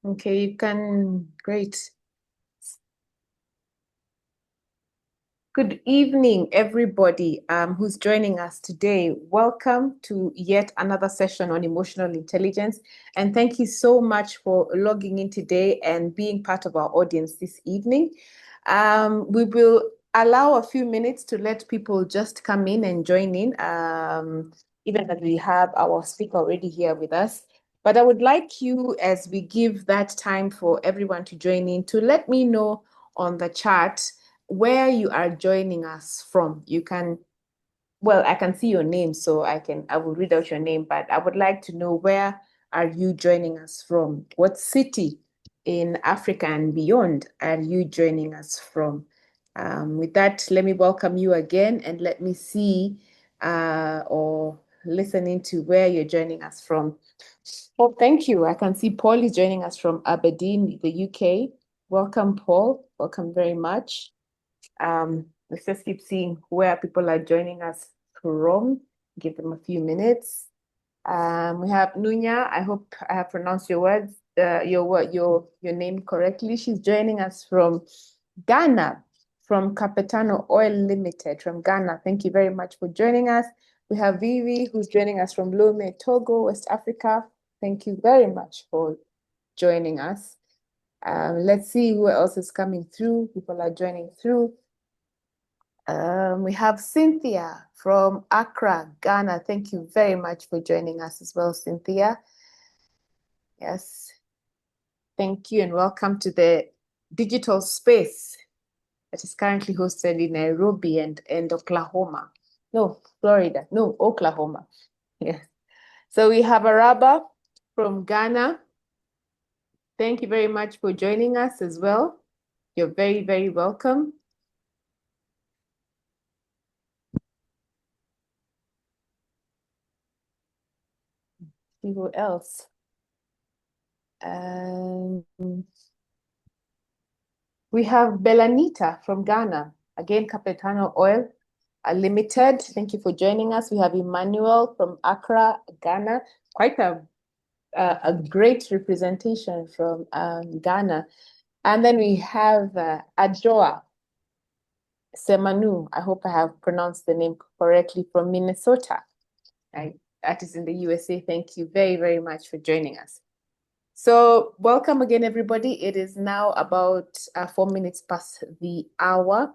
Okay, you can, great. Good evening, everybody who's joining us today. Welcome to yet another session on emotional intelligence. And thank you so much for logging in today and being part of our audience this evening. We will allow a few minutes to let people just come in and join in, even that we have our speaker already here with us. But I would like you, as we give that time for everyone to join in, to let me know on the chat where you are joining us from. You can, well, I can see your name, so I will read out your name, but I would like to know, where are you joining us from? What city in Africa and beyond are you joining us from? With that, let me welcome you again, and let me see or listen into where you're joining us from. Oh, thank you. I can see Paul is joining us from Aberdeen, the UK. Welcome, Paul. Welcome very much. Let's just keep seeing where people are joining us from. Give them a few minutes. We have Nunya. I hope I have pronounced your words, your name correctly. She's joining us from Ghana, from Capitano Oil Limited, from Ghana. Thank you very much for joining us. We have Vivi, who's joining us from Lome, Togo, West Africa. Thank you very much for joining us. Let's see who else is coming through. People are joining through. We have Cynthia from Accra, Ghana. Thank you very much for joining us as well, Cynthia. Yes. Thank you and welcome to the digital space that is currently hosted in Nairobi and Oklahoma. No, Florida. No, Oklahoma. Yeah. So we have Araba from Ghana. Thank you very much for joining us as well. You're very, very welcome. See who else? We have Belanita from Ghana. Again, Capitano Oil Limited. Thank you for joining us. We have Emmanuel from Accra, Ghana. Quite a great representation from Ghana. And then we have Ajoa Semanu. I hope I have pronounced the name correctly, from Minnesota. Right? That is in the USA. Thank you very, very much for joining us. So welcome again, everybody. It is now about 4 minutes past the hour.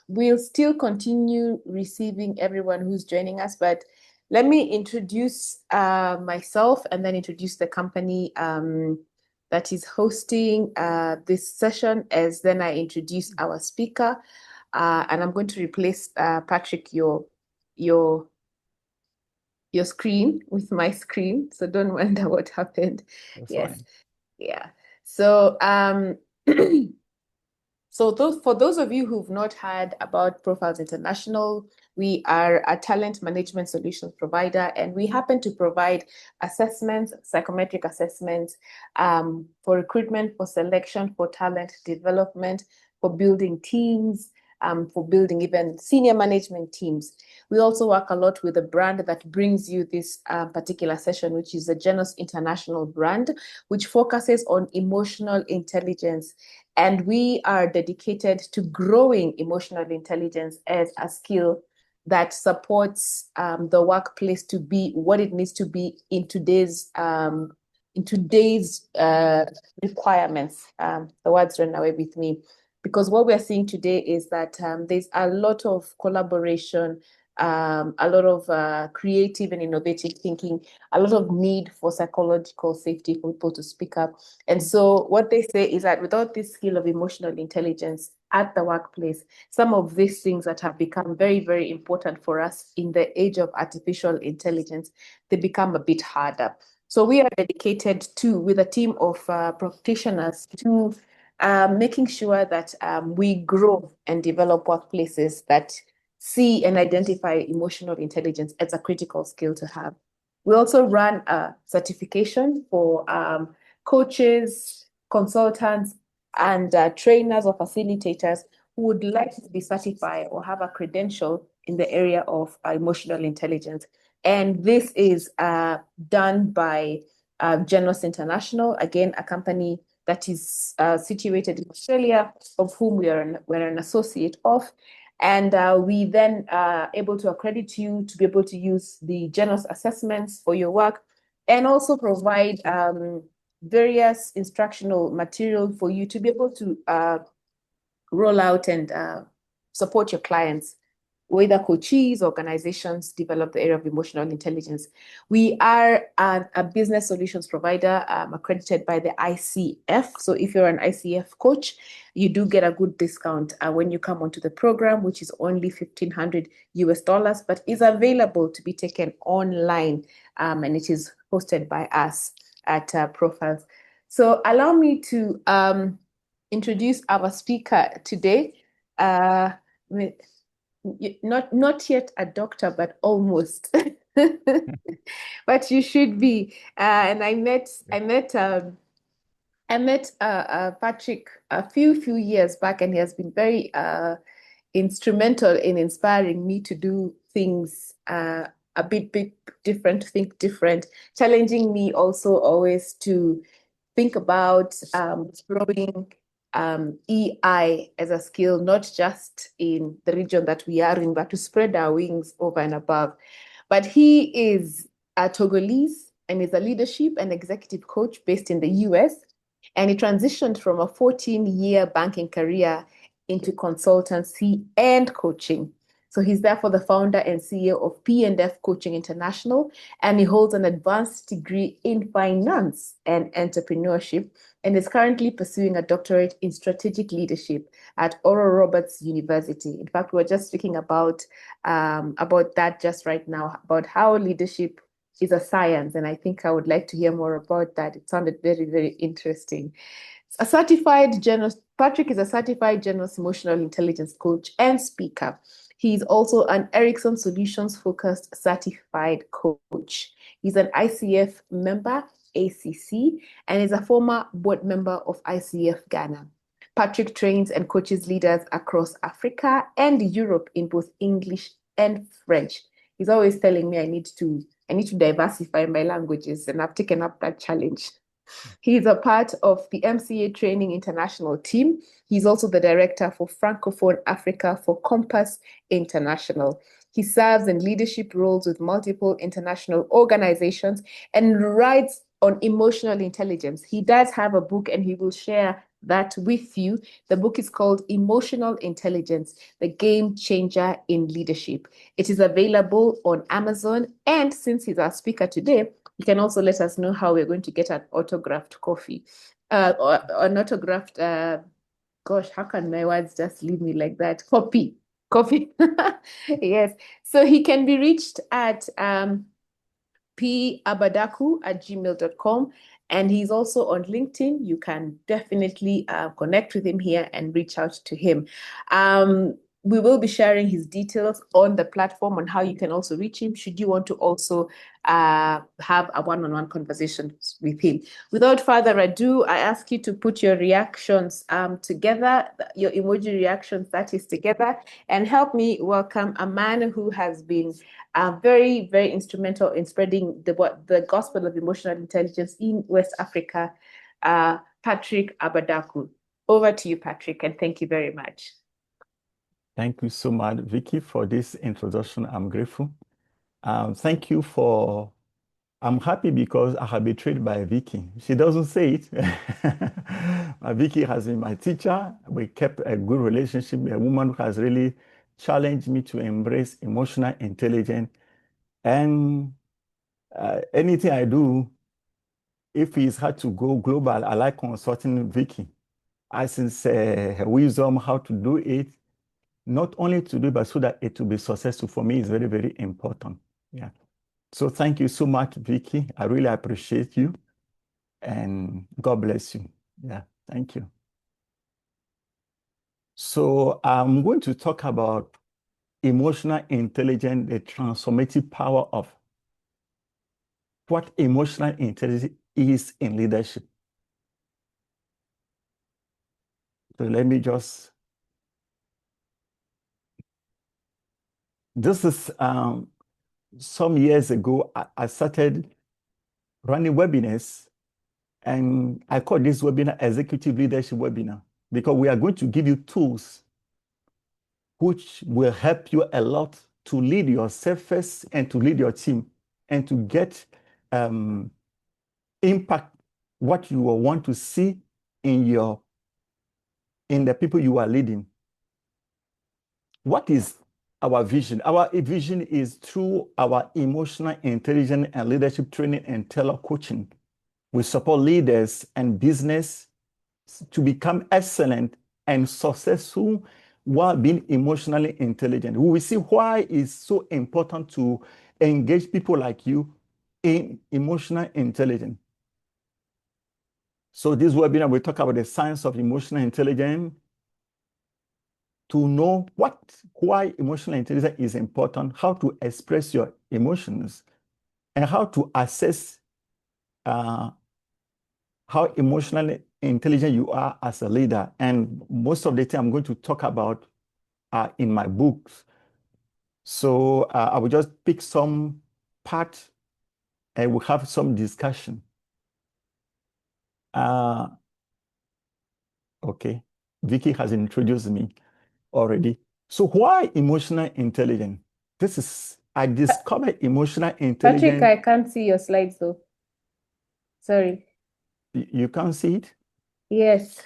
We'll still continue receiving everyone who's joining us, but let me introduce myself and then introduce the company that is hosting this session, as then I introduce our speaker. And I'm going to replace Patrick, your screen with my screen, so don't wonder what happened. That's yes fine. Yeah. So for those of you who've not heard about Profiles International, we are a talent management solutions provider, and we happen to provide assessments, psychometric assessments, for recruitment, for selection, for talent development, for building teams, for building even senior management teams. We also work a lot with a brand that brings you this particular session, which is the Genus International brand, which focuses on emotional intelligence. And we are dedicated to growing emotional intelligence as a skill that supports the workplace to be what it needs to be in today's requirements. The words run away with me. Because what we're seeing today is that there's a lot of collaboration, a lot of creative and innovative thinking, a lot of need for psychological safety for people to speak up. And so what they say is that without this skill of emotional intelligence at the workplace, some of these things that have become very, very important for us in the age of artificial intelligence, they become a bit harder. So we are dedicated to, with a team of practitioners, to making sure that we grow and develop workplaces that see and identify emotional intelligence as a critical skill to have. We also run a certification for coaches, consultants, and trainers or facilitators who would like to be certified or have a credential in the area of emotional intelligence. And this is done by Genos International, again, a company that is situated in Australia, of whom we're an associate of. And we then are able to accredit you to be able to use the Genos assessments for your work and also provide various instructional material for you to be able to roll out and support your clients, whether coaches, organizations, develop the area of emotional intelligence. We are a business solutions provider accredited by the ICF. So if you're an ICF coach, you do get a good discount when you come onto the program, which is only $1,500, but is available to be taken online. And it is hosted by us at Profiles. So allow me to introduce our speaker today. Not yet a doctor, but almost. But you should be. And I met Patrick a few years back, and he has been very instrumental in inspiring me to do things a bit different, think different, challenging me also always to think about growing EI as a skill, not just in the region that we are in, but to spread our wings over and above. But he is a Togolese and is a leadership and executive coach based in the US. And he transitioned from a 14-year banking career into consultancy and coaching. So he's therefore the founder and CEO of P&F Coaching International, and he holds an advanced degree in finance and entrepreneurship, and is currently pursuing a doctorate in strategic leadership at Oral Roberts University. In fact, we're just speaking about that just right now, about how leadership is a science, and I think I would like to hear more about that. It sounded very interesting. Patrick is a certified Genos emotional intelligence coach and speaker. He is also an Ericsson Solutions focused certified coach. He's an ICF member, ACC, and is a former board member of ICF Ghana. Patrick trains and coaches leaders across Africa and Europe in both English and French. He's always telling me I need to diversify my languages, and I've taken up that challenge. He's a part of the MCA Training International team. He's also the director for Francophone Africa for Compass International. He serves in leadership roles with multiple international organizations and writes on emotional intelligence. He does have a book, and he will share that with you. The book is called Emotional Intelligence, The Game Changer in Leadership. It is available on Amazon. And since he's our speaker today, you can also let us know how we're going to get an autographed coffee. Or an autographed, gosh, how can my words just leave me like that? Coffee. Yes. So he can be reached at pabadaku@gmail.com. And he's also on LinkedIn. You can definitely connect with him here and reach out to him. We will be sharing his details on the platform on how you can also reach him should you want to also have a one-on-one conversation with him. Without further ado, I ask you to put your reactions together, your emoji reactions, that is, together, and help me welcome a man who has been very instrumental in spreading the gospel of emotional intelligence in West Africa, Patrick Abah. Over to you, Patrick, and thank you very much. Thank you so much, Vicky, for this introduction. I'm grateful. Thank you for, I'm happy because I have been trained by Vicky. She doesn't say it. Vicky has been my teacher. We kept a good relationship. A woman who has really challenged me to embrace emotional intelligence. And anything I do, if it's hard to go global, I like consulting Vicky. I sense her wisdom, how to do it. Not only to do, but so that it will be successful for me is very important. Yeah. So thank you so much, Vicky. I really appreciate you. And God bless you. Yeah, thank you. So I'm going to talk about emotional intelligence, the transformative power of what emotional intelligence is in leadership. So let me just, this is some years ago, I started running webinars, and I call this webinar Executive Leadership Webinar because we are going to give you tools which will help you a lot to lead yourself first and to lead your team and to get impact what you will want to see in the people you are leading. What is our vision? Our vision is through our emotional intelligence and leadership training and teller coaching. We support leaders and business to become excellent and successful while being emotionally intelligent. We will see why it's so important to engage people like you in emotional intelligence. So this webinar, we talk about the science of emotional intelligence to know why emotional intelligence is important, how to express your emotions, and how to assess how emotionally intelligent you are as a leader. And most of the time I'm going to talk about in my books. So I will just pick some part and we'll have some discussion. Okay, Vicky has introduced me already. So why emotional intelligence? I discovered emotional Patrick, intelligence. I can't see your slides though. Sorry. You can't see it? Yes.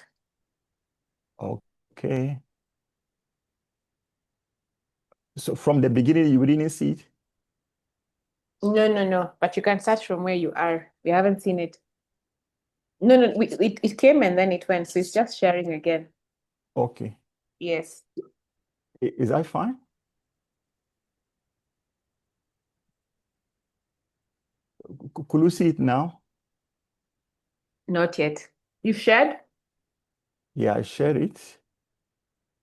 Okay. So from the beginning, you didn't see it? No. But you can start from where you are. We haven't seen it. No. It came and then it went. So it's just sharing again. Okay. Yes. Is that fine? Could you see it now? Not yet. You've shared? Yeah, I share it.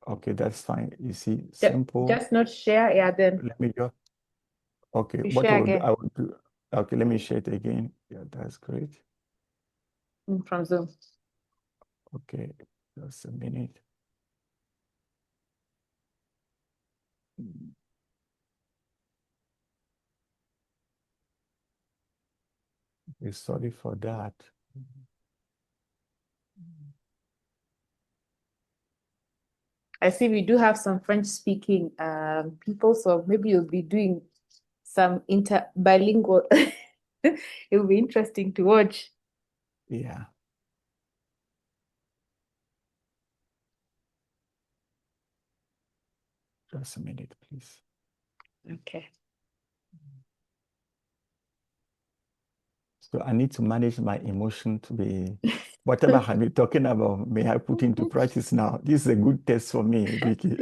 Okay, that's fine. You see, simple. Just not share. Yeah, then Let me just, okay, you what I share will do, again okay, let me share it again. Yeah, that's great. from Zoom. Okay, just a minute. Okay, sorry for that. I see we do have some French-speaking people, so maybe you'll be doing some bilingual. It will be interesting to watch. Yeah, just a minute, please. Okay. So I need to manage my emotion to be, whatever I've been talking about, may I put into practice now? This is a good test for me, Vicky.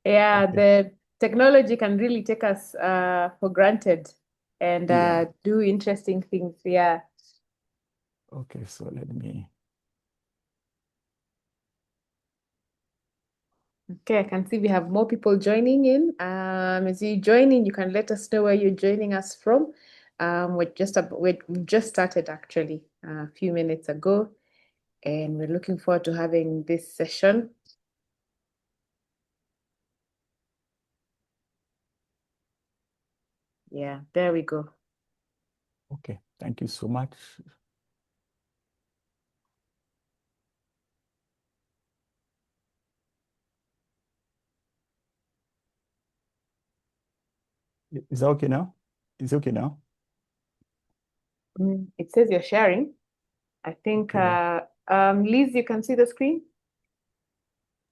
Yeah, Okay. the technology can really take us for granted and Yeah. do interesting things. Yeah. Okay, so let me. Okay, I can see we have more people joining in. As you join in, you can let us know where you're joining us from. We've just started actually a few minutes ago, and we're looking forward to having this session. Yeah, there we go. Okay, thank you so much. Is that okay now? Is it okay now? It says you're sharing. I think, Okay. Liz, you can see the screen?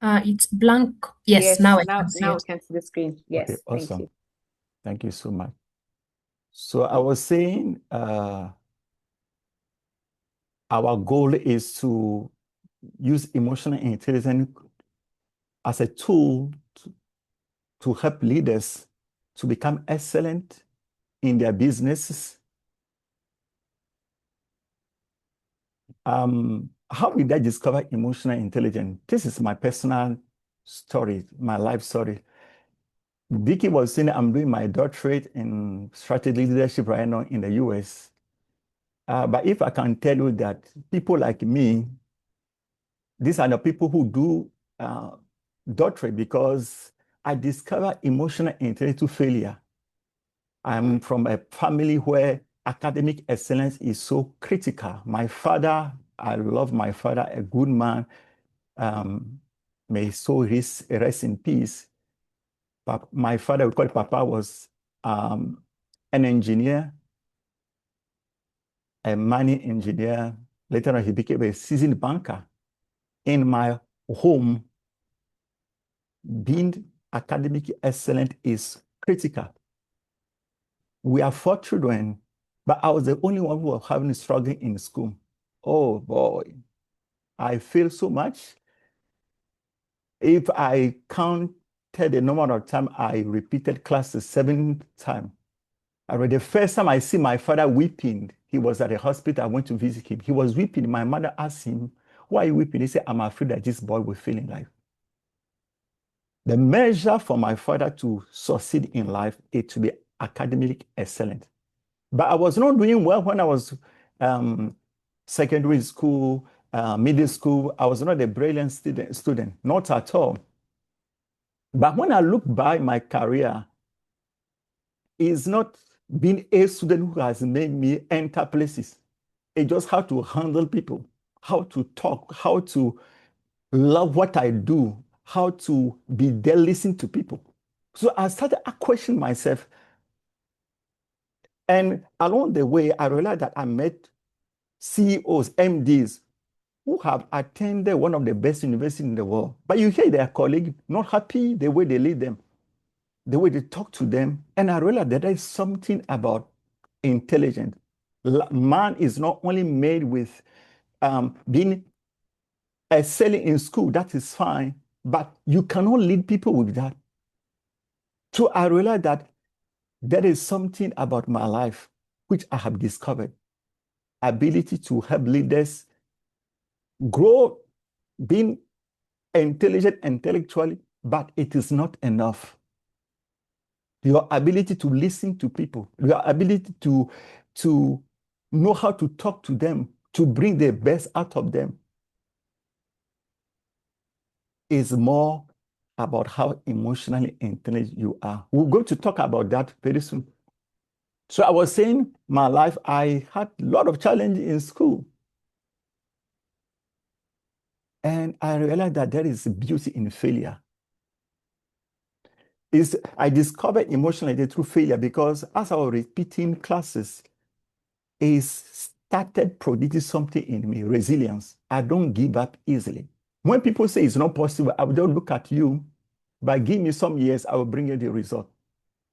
It's blank. Yes, now I can see Now we it. can see the screen. Okay, Yes, thank awesome. you. Thank you so much. So I was saying our goal is to use emotional intelligence as a tool to help leaders to become excellent in their businesses. How did I discover emotional intelligence? This is my personal story, my life story. Vicky was saying I'm doing my doctorate in strategy leadership right now in the US. But if I can tell you that people like me, these are the people who do doctorate because I discover emotional intelligence through failure. I'm from a family where academic excellence is so critical. My father, I love my father, a good man. May his soul rest in peace. But my father, we call it Papa, was an engineer, a mining engineer. Later on, he became a seasoned banker. In my home, being academic excellent is critical. We have 4 children, but I was the only one who was having struggle in school. Oh boy, I feel so much. If I counted the number of times I repeated classes 7 times, the first time I see my father weeping, he was at the hospital. I went to visit him. He was weeping. My mother asked him, "Why are you weeping?" He said, "I'm afraid that this boy will fail in life." The measure for my father to succeed in life is to be academic excellent. But I was not doing well when I was secondary school, middle school. I was not a brilliant student, not at all. But when I look by my career, it's not being a student who has made me enter places. It's just how to handle people, how to talk, how to love what I do, how to be there, listen to people. So I started questioning myself. And along the way, I realized that I met CEOs, MDs, who have attended one of the best universities in the world. But you hear their colleagues not happy the way they lead them, the way they talk to them. And I realized that there is something about intelligence. Man is not only made with being excelling in school, that is fine, but you cannot lead people with that. So I realized that there is something about my life which I have discovered. Ability to help leaders grow, being intelligent intellectually, but it is not enough. Your ability to listen to people, your ability to know how to talk to them, to bring the best out of them, is more about how emotionally intelligent you are. We're going to talk about that very soon. So I was saying, my life, I had a lot of challenges in school. And I realized that there is beauty in failure. I discovered emotional intelligence through failure because as I was repeating classes, it started producing something in me, resilience. I don't give up easily. When people say it's not possible, I will just look at you, but give me some years, I will bring you the result.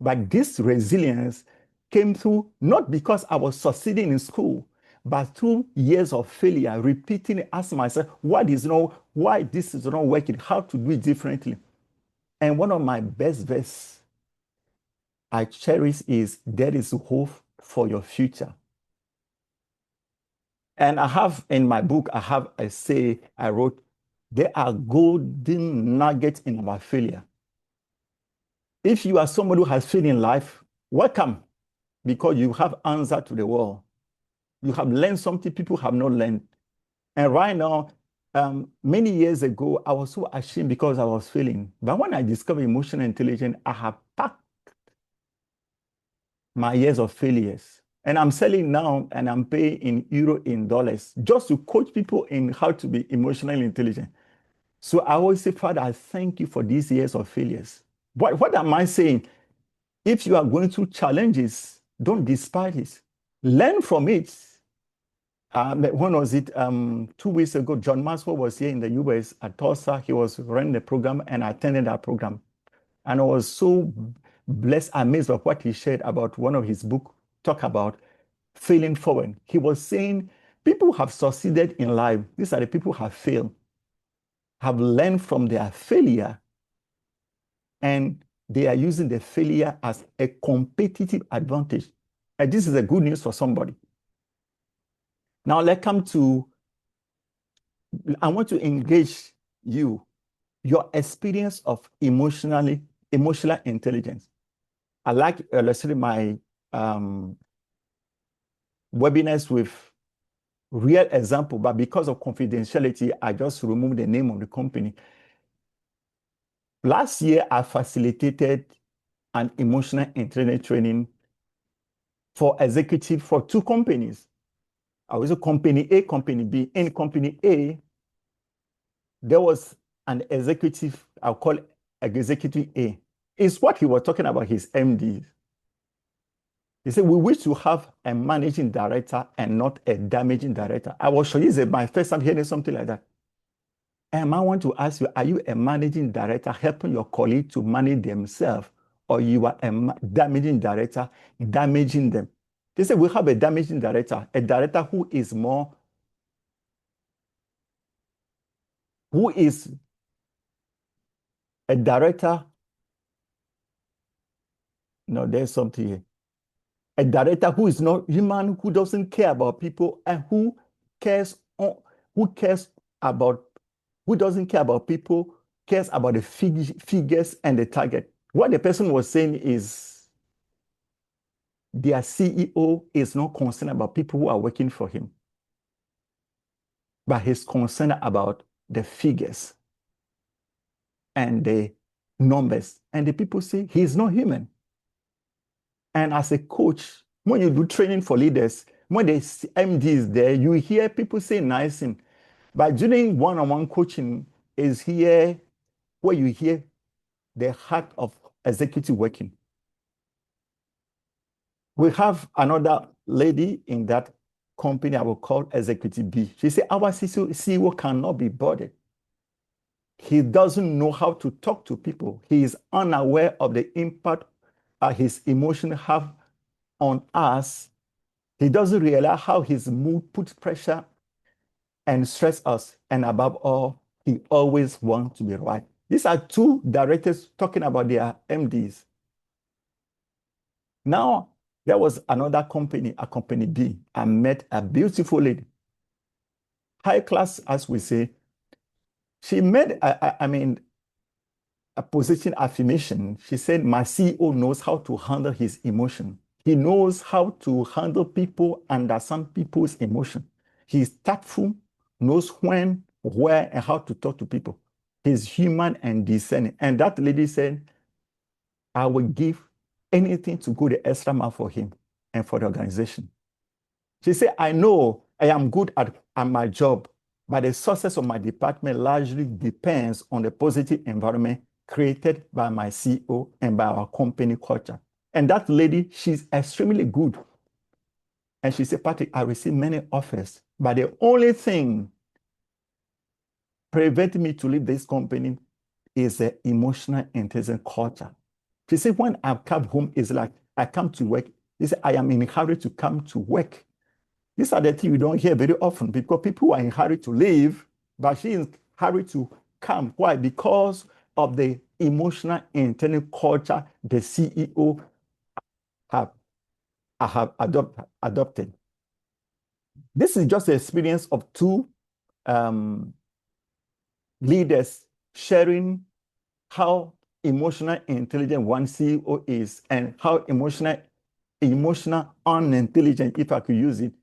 But this resilience came through not because I was succeeding in school, but through years of failure, repeating, asking myself, why this is not working, how to do it differently. And one of my best verses I cherish is, "There is hope for your future." And I have in my book, I have a say I wrote, "There are golden nuggets in our failure." If you are somebody who has failed in life, welcome, because you have answer to the world. You have learned something people have not learned. And right now, many years ago, I was so ashamed because I was failing. But when I discovered emotional intelligence, I have packed my years of failures. And I'm selling now and I'm paying in euro, in dollars, just to coach people in how to be emotionally intelligent. So I always say, Father, I thank you for these years of failures. What am I saying? If you are going through challenges, don't despise it. Learn from it. When was it? 2 weeks ago, John Maxwell was here in the US at Tulsa. He was running the program and I attended that program. And I was so blessed, amazed by what he shared about one of his books, talk about failing forward. He was saying people have succeeded in life. These are the people who have failed, have learned from their failure, and they are using the failure as a competitive advantage. And this is a good news for somebody. Now let's come to, I want to engage you, your experience of emotional intelligence. I like illustrating my webinars with real example, but because of confidentiality, I just removed the name of the company. Last year, I facilitated an emotional intelligence training for executive for two companies. I was a company A, company B. In company A, there was an executive, I'll call it executive A. It's what he was talking about, his MD. He said, we wish to have a managing director and not a damaging director. I was sure this is my first time hearing something like that. And I want to ask you, are you a managing director helping your colleague to manage themselves, or you are a damaging director damaging them? They say we have a damaging director, a director who is a director. No, there's something here. A director who is not human, who doesn't care about people, and who cares about, who doesn't care about people, cares about the figures and the target. What the person was saying is their CEO is not concerned about people who are working for him, but he's concerned about the figures and the numbers. And the people say he's not human. And as a coach, when you do training for leaders, when the MD is there, you hear people say nice things. But during one-on-one coaching is here where you hear the heart of executive working. We have another lady in that company I will call Executive B. She said, our CEO cannot be bothered. He doesn't know how to talk to people. He is unaware of the impact his emotions have on us. He doesn't realize how his mood puts pressure and stress us. And above all, he always wants to be right. These are two directors talking about their MDs. Now, there was another company, a company B. I met a beautiful lady, high class, as we say. She made, a position affirmation. She said, my CEO knows how to handle his emotion. He knows how to handle people, understand people's emotion. He's tactful, knows when, where, and how to talk to people. He's human and discerning. And that lady said, I will give anything to go the extra mile for him and for the organization. She said, I know I am good at my job, but the success of my department largely depends on the positive environment created by my CEO and by our company culture. And that lady, she's extremely good. And she said, Patrick, I received many offers, but the only thing preventing me to leave this company is the emotional intelligence culture. She said, when I come home, it's like I come to work. She said, I am in a hurry to come to work. These are the things we don't hear very often because people are in a hurry to leave, but she is in a hurry to come. Why? Because of the emotional intelligence culture the CEO have adopted. This is just the experience of two leaders sharing how emotional intelligent one CEO is and how emotional unintelligent, if I could use it,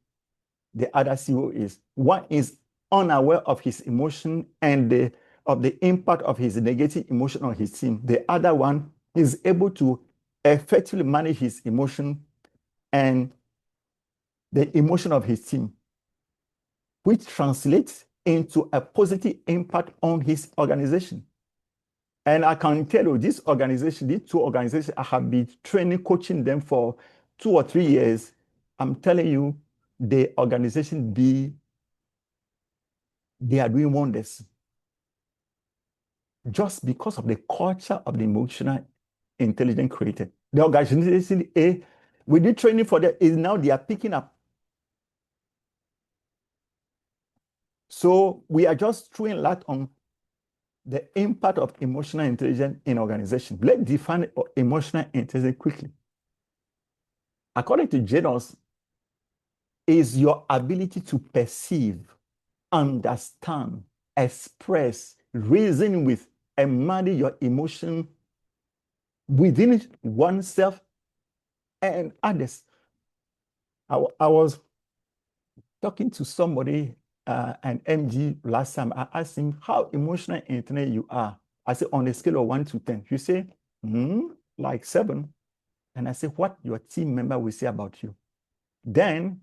the other CEO is. One is unaware of his emotion and of the impact of his negative emotion on his team. The other one is able to effectively manage his emotion and the emotion of his team, which translates into a positive impact on his organization. And I can tell you, these two organizations, I have been training, coaching them for 2 or 3 years. I'm telling you, the organization B, they are doing wonders just because of the culture of the emotional intelligence created. The organization A, we did training for them, is now they are picking up. So we are just throwing light on the impact of emotional intelligence in organization. Let's define emotional intelligence quickly. According to Janos, is your ability to perceive, understand, express, reason with, and manage your emotion within oneself and others. I was talking to somebody, an MD last time. I asked him how emotional intelligent you are. I said, on a scale of 1 to 10. You say, like 7. And I said, what your team member will say about you. Then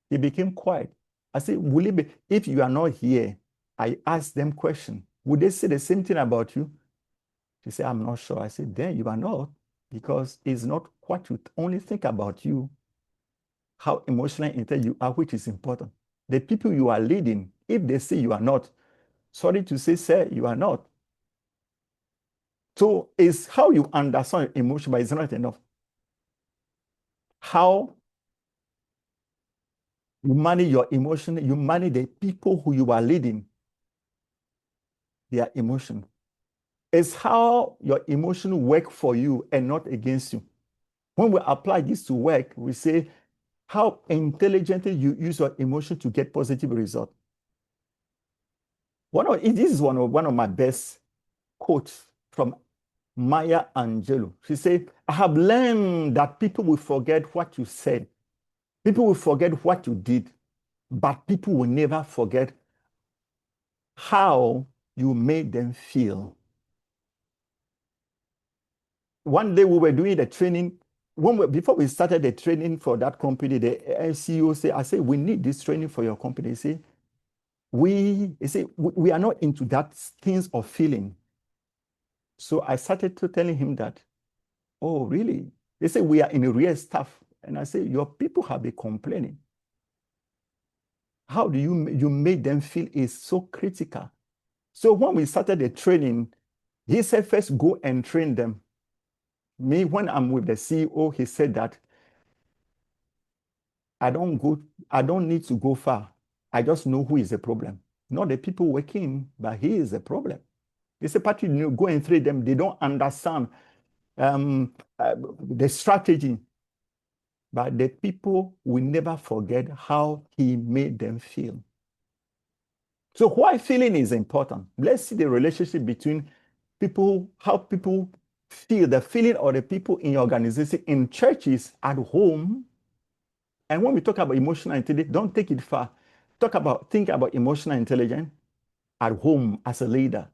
he became quiet. I said, will it be, if you are not here, I asked them question, would they say the same thing about you? She said, I'm not sure. I said, then you are not, because it's not what you only think about you, how emotionally intelligent you are, which is important. The people you are leading, if they say you are not, sorry to say, sir, you are not. So it's how you understand emotion, but it's not enough. How you manage your emotion, you manage the people who you are leading, their emotion. It's how your emotion work for you and not against you. When we apply this to work, we say how intelligently you use your emotion to get positive result. This is one of my best quotes from Maya Angelou. She said, I have learned that people will forget what you said. People will forget what you did, but people will never forget how you made them feel. One day we were doing the training. Before we started the training for that company, the CEO said, I said, we need this training for your company. He said, we are not into that things of feeling. So I started to telling him that, oh, really? They say we are in a real stuff. And I say, your people have been complaining. How do you make them feel is so critical. So when we started the training, he said, first go and train them. Me, when I'm with the CEO, he said that I don't need to go far. I just know who is the problem. Not the people working, but he is the problem. They say, Patrick, go and train them. They don't understand the strategy. But the people will never forget how he made them feel. So why feeling is important? Let's see the relationship between people, how people feel, the feeling of the people in your organization, in churches, at home. And when we talk about emotional intelligence, don't take it far. Think about emotional intelligence at home as a leader.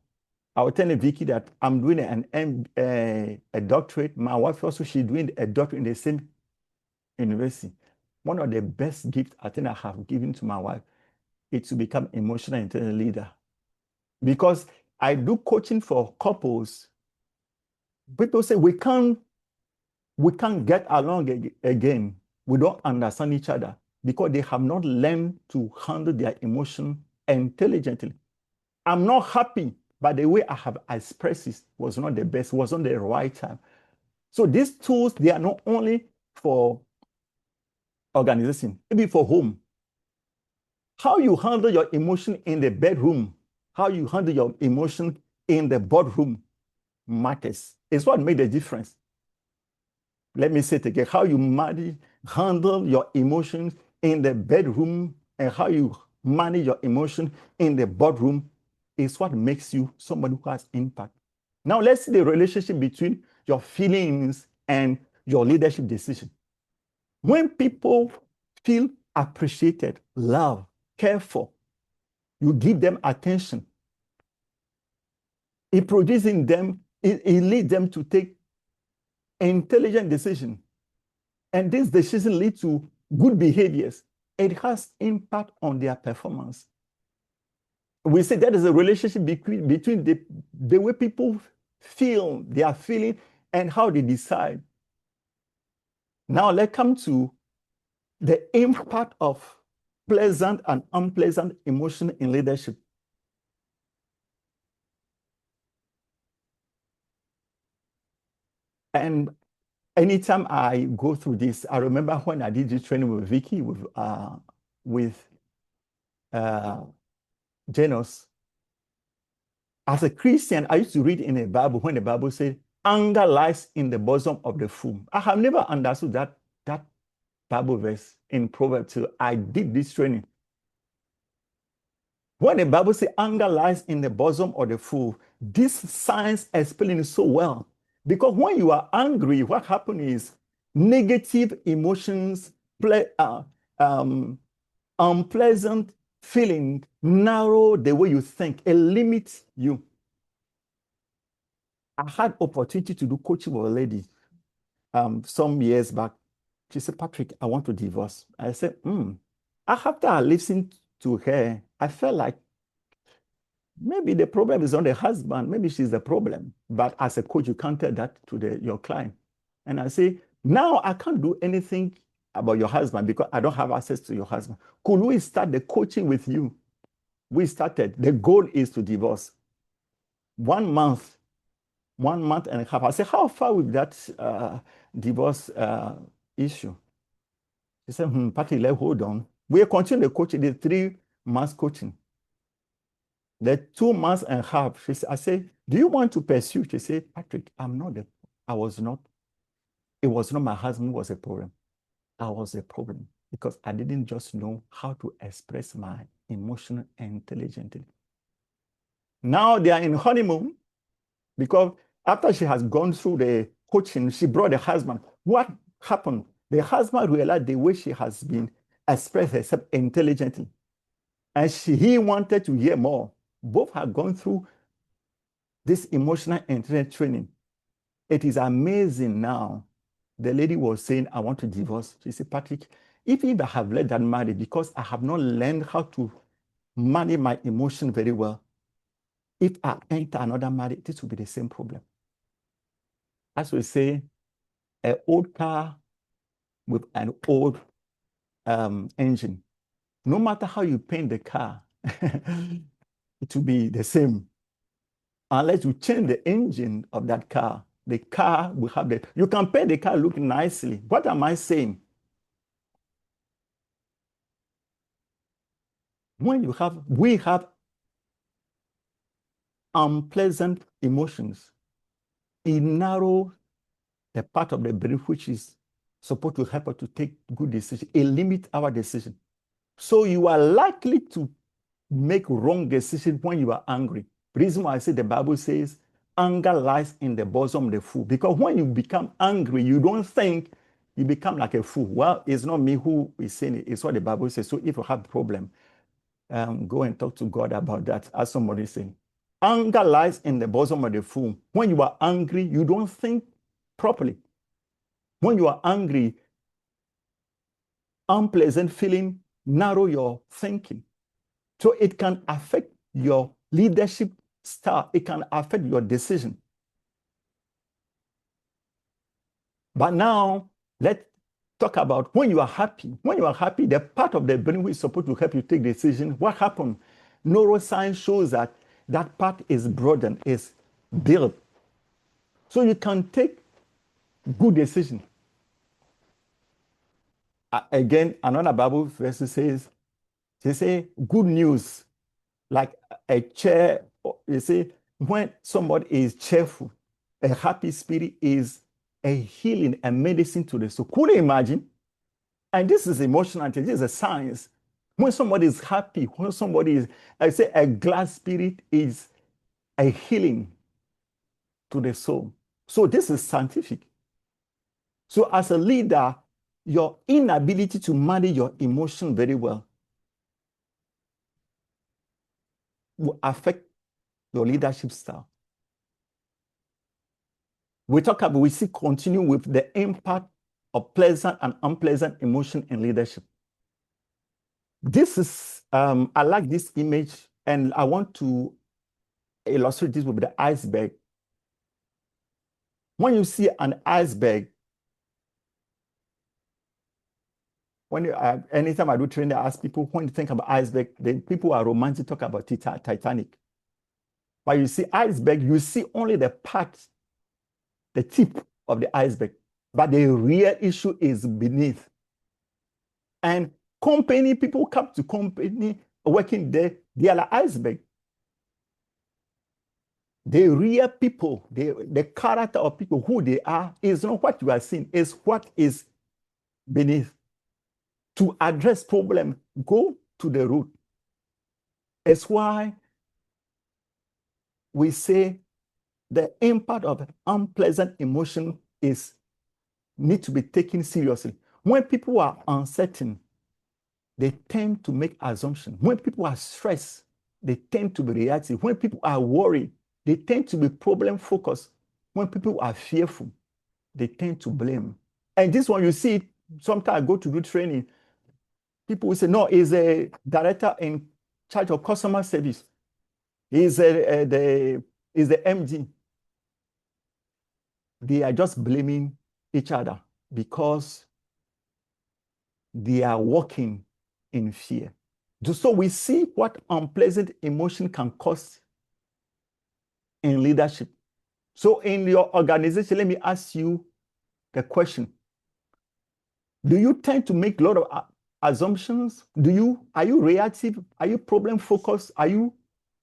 I was telling Vicky that I'm doing a doctorate. My wife also, she's doing a doctorate in the same university. One of the best gifts I think I have given to my wife is to become emotional intelligent leader. Because I do coaching for couples. People say we can't get along again. We don't understand each other because they have not learned to handle their emotion intelligently. I'm not happy, but the way I have expressed it was not the best, wasn't the right time. So these tools, they are not only for organization, maybe for home. How you handle your emotion in the bedroom, how you handle your emotion in the boardroom matters. It's what made the difference. Let me say it again. How you handle your emotions in the bedroom and how you manage your emotion in the boardroom is what makes you somebody who has impact. Now let's see the relationship between your feelings and your leadership decision. When people feel appreciated, loved, cared for, you give them attention. It produces in them, it leads them to take intelligent decisions. And this decision leads to good behaviors. It has impact on their performance. We say that is a relationship between the way people feel, they are feeling, and how they decide. Now let's come to the impact of pleasant and unpleasant emotion in leadership. And anytime I go through this, I remember when I did this training with Vicky, with Janos. As a Christian, I used to read in the Bible when the Bible said, anger lies in the bosom of the fool. I have never understood that Bible verse in Proverbs till I did this training. When the Bible says anger lies in the bosom of the fool, this science explains so well. Because when you are angry, what happens is negative emotions, unpleasant feeling narrow the way you think. It limits you. I had opportunity to do coaching with a lady. some years back. She said, Patrick, I want to divorce. I said, After I listened to her, I felt like maybe the problem is not the husband, maybe she's the problem. But as a coach, you can't tell that to your client. And I say, now I can't do anything about your husband because I don't have access to your husband. Could we start the coaching with you? We started. The goal is to divorce. 1 month, 1 month and a half. I said, how far with that divorce issue? She said, Patrick, hold on. We continue the coaching, the 3 months coaching. The 2 months and a half, I said, do you want to pursue? She said, Patrick, it was not my husband who was a problem. I was a problem because I didn't just know how to express my emotion intelligently. Now they are in honeymoon because after she has gone through the coaching, she brought the husband. What happened? The husband realized the way she has been expressed herself intelligently. And he wanted to hear more. Both have gone through this emotional intelligence training. It is amazing now. The lady was saying, I want to divorce. She said, Patrick, if I have led that marriage because I have not learned how to manage my emotion very well, if I enter another marriage, this will be the same problem. As we say, an old car with an old engine, no matter how you paint the car, it will be the same. Unless you change the engine of that car, the car will have you can paint the car look nicely. What am I saying? When we have unpleasant emotions, it narrows the part of the brain which is supposed to help us to take good decisions. It limits our decision. So you are likely to make wrong decisions when you are angry. The reason why I say the Bible says anger lies in the bosom of the fool. Because when you become angry, you don't think, you become like a fool. Well, it's not me who is saying it. It's what the Bible says. So if you have a problem, go and talk to God about that, as somebody is saying. Anger lies in the bosom of the fool. When you are angry, you don't think properly. When you are angry, unpleasant feeling narrow your thinking. So it can affect your leadership style. It can affect your decision. But now, let's talk about when you are happy. When you are happy, the part of the brain which is supposed to help you take decision, what happened? Neuroscience shows that that part is broadened, is built. So you can take good decision. Again, another Bible verse says, they say good news, like a chair. You see, when somebody is cheerful, a happy spirit is a healing, a medicine to the soul. Could you imagine? And this is emotional, this is a science. When somebody is happy, when somebody is, I say a glad spirit is a healing to the soul. So this is scientific. So as a leader, your inability to manage your emotion very well will affect your leadership style. We see continue with the impact of pleasant and unpleasant emotion in leadership. This is, I like this image, and I want to illustrate this with the iceberg. When you see an iceberg, anytime I do training, I ask people, when you think about iceberg, then people are romantic, talk about Titanic. But you see iceberg, you see only the part, the tip of the iceberg. But the real issue is beneath. And people come to company working there, they are like iceberg. The real people, the character of people, who they are, is not what you are seeing, is what is beneath. To address problem, go to the root. It's why we say the impact of unpleasant emotion need to be taken seriously. When people are uncertain, they tend to make assumptions. When people are stressed, they tend to be reactive. When people are worried, they tend to be problem focused. When people are fearful, they tend to blame. And this one, you see it, sometimes I go to do training, people will say, no, he's a director in charge of customer service. He's the MD. They are just blaming each other because they are walking in fear. So we see what unpleasant emotion can cause in leadership. So in your organization, let me ask you the question. Do you tend to make a lot of assumptions? Are you reactive? Are you problem focused? Do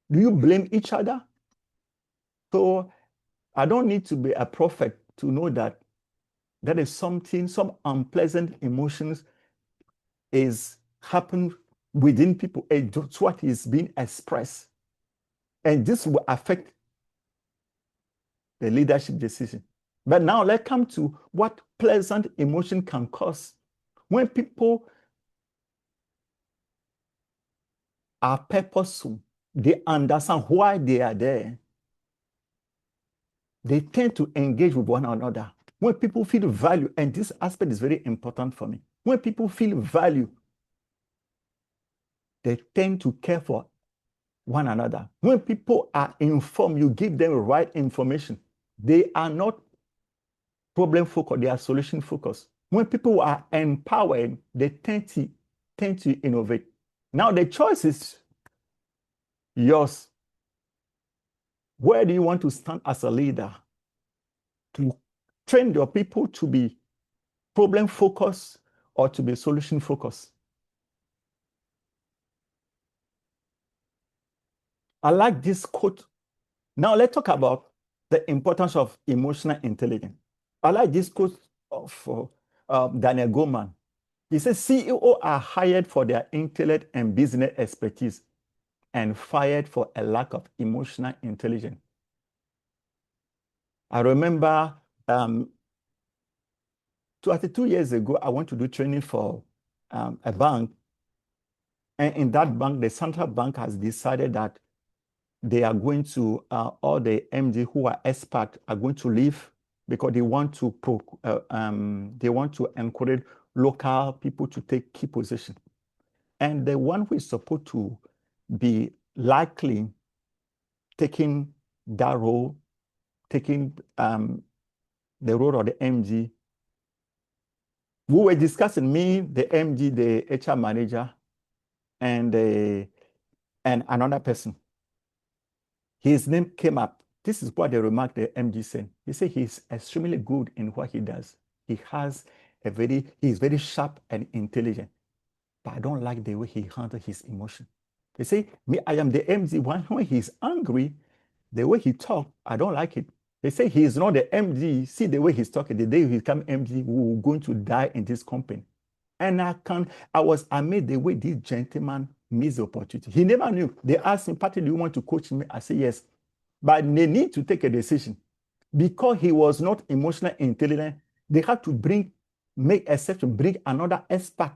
you blame each other? So I don't need to be a prophet to know that there is some unpleasant emotions is happening within people. And that's what is being expressed. And this will affect the leadership decision. But now let's come to what pleasant emotion can cause. When people are purposeful, they understand why they are there, they tend to engage with one another. When people feel value, and this aspect is very important for me, when people feel value, they tend to care for one another. When people are informed, you give them the right information. They are not problem focused, they are solution focused. When people are empowered, they tend to innovate. Now the choice is yours. Where do you want to stand as a leader? To train your people to be problem focused or to be solution focused? I like this quote. Now let's talk about the importance of emotional intelligence. I like this quote of Daniel Goleman. He says, CEOs are hired for their intellect and business expertise and fired for a lack of emotional intelligence. I remember 22 years ago, I went to do training for a bank. And in that bank, the central bank has decided that they are going to, all the MD who are experts are going to leave because they want to encourage local people to take key position. And the one who is supposed to be likely taking that role, taking the role of the MD, we were discussing, me, the MD, the HR manager, and another person. His name came up. This is what the remark the MD said. He said he's extremely good in what he does. He's very sharp and intelligent, but I don't like the way he handles his emotion. They say, me, I am the MD. When he's angry, the way he talks, I don't like it. They say he is not the MD. See the way he's talking. The day he become MD, we're going to die in this company. And I was amazed the way this gentleman missed the opportunity. He never knew. They asked him, Patty, do you want to coach me? I said, yes. But they need to take a decision. Because he was not emotionally intelligent, they had to make exception, bring another expert.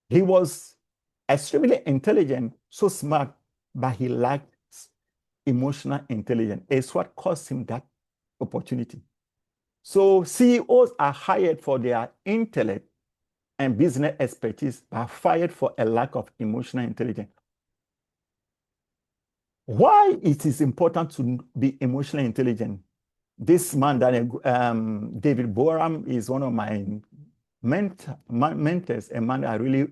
He was extremely intelligent, so smart, but he lacked emotional intelligence. It's what cost him that opportunity. So CEOs are hired for their intellect and business expertise, but are fired for a lack of emotional intelligence. Why it is important to be emotionally intelligent? This man, David Boram, is one of my mentors, a man I really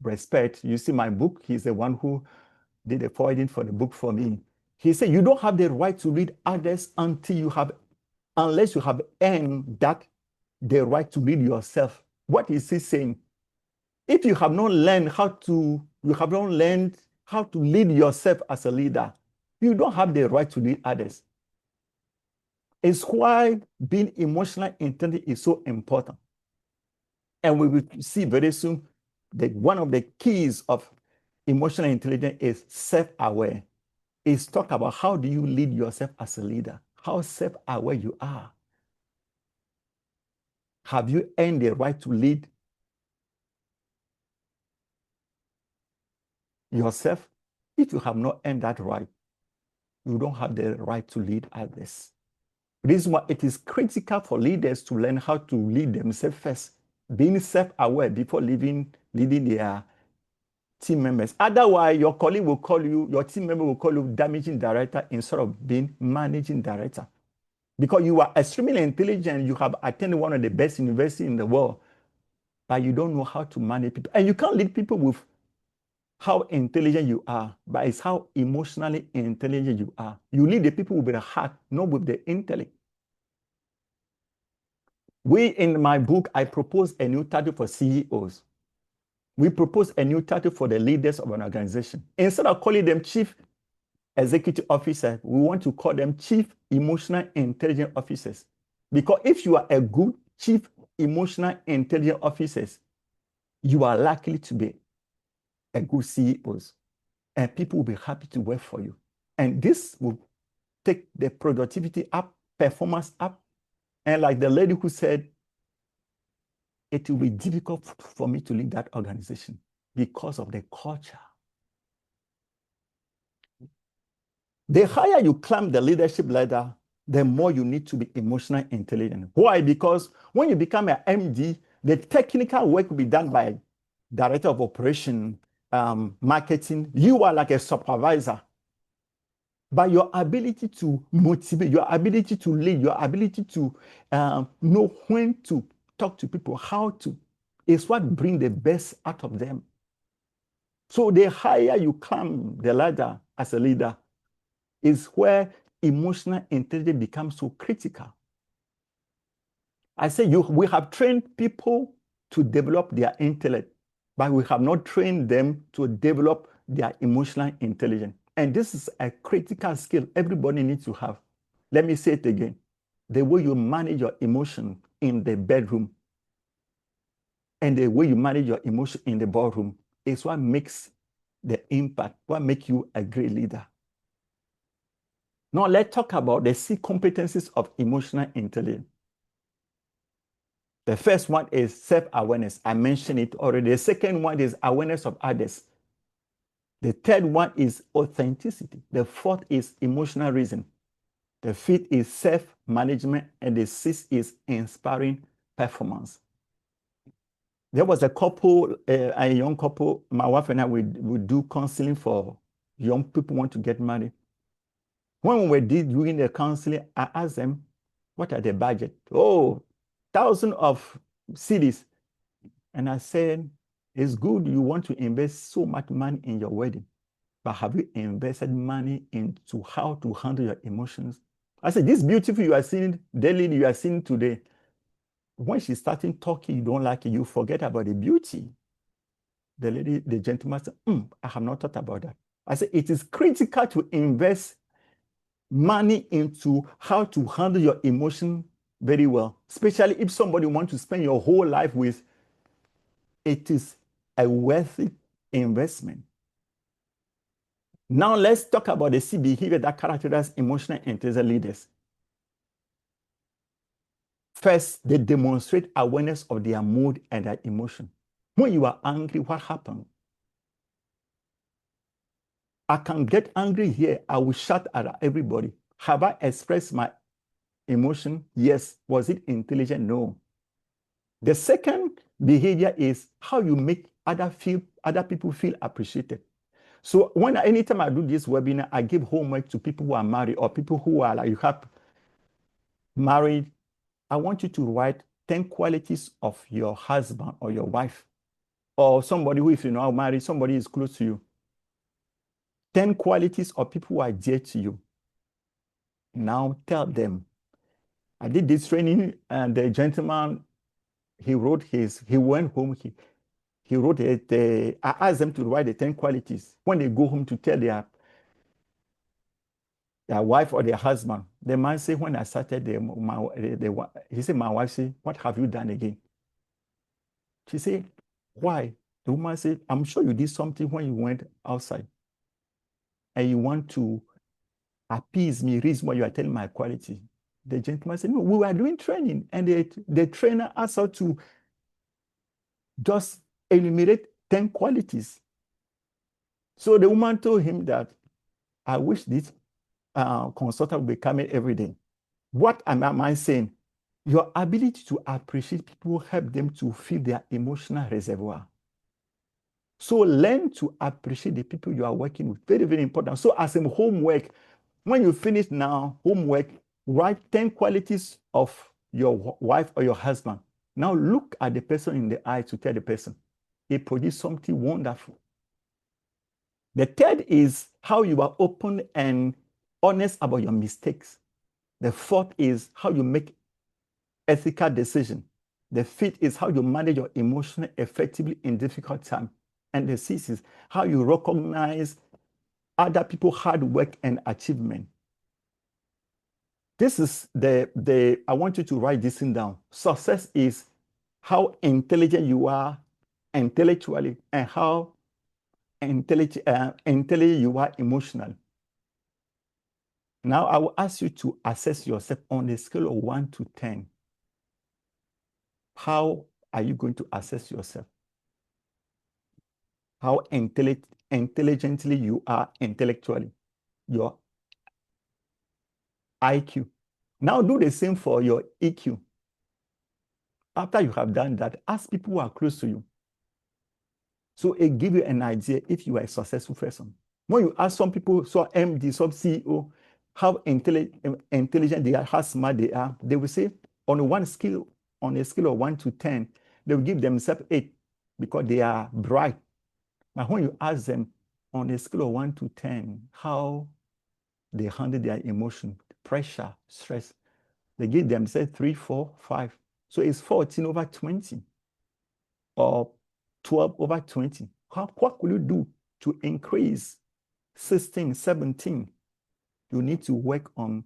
respect. You see my book, he's the one who did the forwarding for the book for me. He said, you don't have the right to lead others unless you have earned the right to lead yourself. What is he saying? If you have not learned how to lead yourself as a leader, you don't have the right to lead others. It's why being emotionally intelligent is so important. And we will see very soon that one of the keys of emotional intelligence is self-aware. It's talk about how do you lead yourself as a leader, how self-aware you are. Have you earned the right to lead yourself? If you have not earned that right, you don't have the right to lead others. This is why it is critical for leaders to learn how to lead themselves first, being self-aware before leading their team members. Otherwise, your colleague will call you, your team member will call you damaging director instead of being managing director. Because you are extremely intelligent, you have attended one of the best universities in the world, but you don't know how to manage people. And you can't lead people with how intelligent you are, but it's how emotionally intelligent you are. You lead the people with the heart, not with the intellect. In my book, I propose a new title for CEOs. We propose a new title for the leaders of an organization. Instead of calling them chief executive officer, we want to call them chief emotional intelligence officers. Because if you are a good chief emotional intelligence officer, you are likely to be a good CEOs, and people will be happy to work for you. And this will take the productivity up, performance up. And like the lady who said, it will be difficult for me to lead that organization because of the culture. The higher you climb the leadership ladder, the more you need to be emotionally intelligent. Why? Because when you become an MD, the technical work will be done by director of operation, marketing. You are like a supervisor. But your ability to motivate, your ability to lead, your ability to know when to talk to people, how to, is what brings the best out of them. So the higher you climb the ladder as a leader is where emotional intelligence becomes so critical. I say we have trained people to develop their intellect, but we have not trained them to develop their emotional intelligence. And this is a critical skill everybody needs to have. Let me say it again. The way you manage your emotion in the bedroom and the way you manage your emotion in the boardroom is what makes the impact, what makes you a great leader. Now let's talk about the 6 competencies of emotional intelligence. The first one is self-awareness. I mentioned it already. The second one is awareness of others. The third one is authenticity. The fourth is emotional reason. The fifth is self-management. And the sixth is inspiring performance. There was a couple, a young couple, my wife and I would do counseling for young people who want to get married. When we were doing the counseling, I asked them, what are the budget? Oh, thousands of cities. And I said, it's good you want to invest so much money in your wedding, but have you invested money into how to handle your emotions? I said, this beautiful you are seeing, daily you are seeing today, when she's starting talking, you don't like it, you forget about the beauty. The gentleman said, I have not thought about that. I said, it is critical to invest money into how to handle your emotion very well, especially if somebody wants to spend your whole life with. It is a worthy investment. Now let's talk about the C behavior that characterizes emotional intelligence leaders. First, they demonstrate awareness of their mood and their emotion. When you are angry, what happens? I can get angry here. I will shout at everybody. Have I expressed my emotion? Yes. Was it intelligent? No. The second behavior is how you make other people feel appreciated. So anytime I do this webinar, I give homework to people who are married or people who are like you have married. I want you to write 10 qualities of your husband or your wife or somebody who, if you're not married, somebody is close to you. 10 qualities of people who are dear to you. Now tell them. I did this training and the gentleman, he went home, he wrote it. I asked them to write the 10 qualities. When they go home to tell their wife or their husband, the man say, when I started, he said, my wife said, what have you done again? She said, why? The woman said, I'm sure you did something when you went outside and you want to appease me, reason why you are telling my quality. The gentleman said, no, we were doing training and the trainer asked her to just enumerate 10 qualities. So the woman told him that I wish this consultant will be coming every day. What am I saying? Your ability to appreciate people help them to fill their emotional reservoir. So learn to appreciate the people you are working with. Very, very important. So as in homework, when you finish now homework, write 10 qualities of your wife or your husband. Now look at the person in the eye to tell the person, he produced something wonderful. The third is how you are open and honest about your mistakes. The fourth is how you make ethical decisions. The fifth is how you manage your emotion effectively in difficult times. And the sixth is how you recognize other people's hard work and achievement. This is I want you to write this thing down. Success is how intelligent you are intellectually and how intelligent you are emotionally. Now I will ask you to assess yourself on a scale of 1 to 10. How are you going to assess yourself? How intelligently you are intellectually, your IQ. Now do the same for your EQ. After you have done that, ask people who are close to you. So it gives you an idea if you are a successful person. When you ask some people, some MD, some CEO, how intelligent they are, how smart they are, they will say on a scale of 1 to 10, they will give themselves 8 because they are bright. But when you ask them on a scale of 1 to 10, how they handle their emotion, pressure, stress, they give themselves 3, 4, 5. So it's 14 over 20 or 12 over 20. What could you do to increase 16, 17? You need to work on